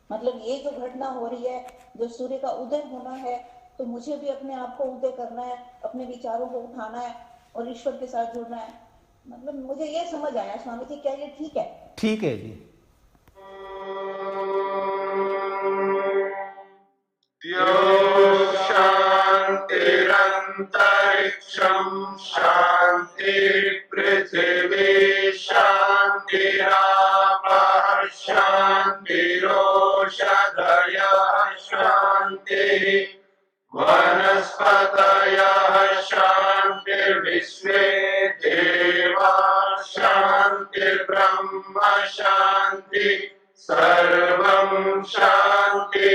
मतलब ये जो घटना हो रही है, जो सूर्य का उदय होना है, तो मुझे भी अपने आप को उदय करना है, अपने विचारों को उठाना है और ईश्वर के साथ जुड़ना है। मतलब मुझे ये समझ आया स्वामी जी, क्या ये ठीक है? ठीक है जी। शान्तिरन्तरिक्षं शान्तिर्पृथिवी शान्तिरापः शान्तिरोषधयः शान्तिः वनस्पतयः शान्तिर्विश्वे देवाः शान्तिर्ब्रह्म शान्ति सर्वं शान्ति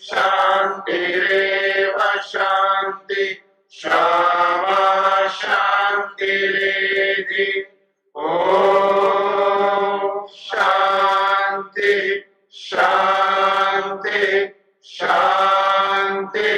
शान्तिरेव शान्ति क्षमा शान्तिरेधि ॐ शान्ति शान्ति शान्ति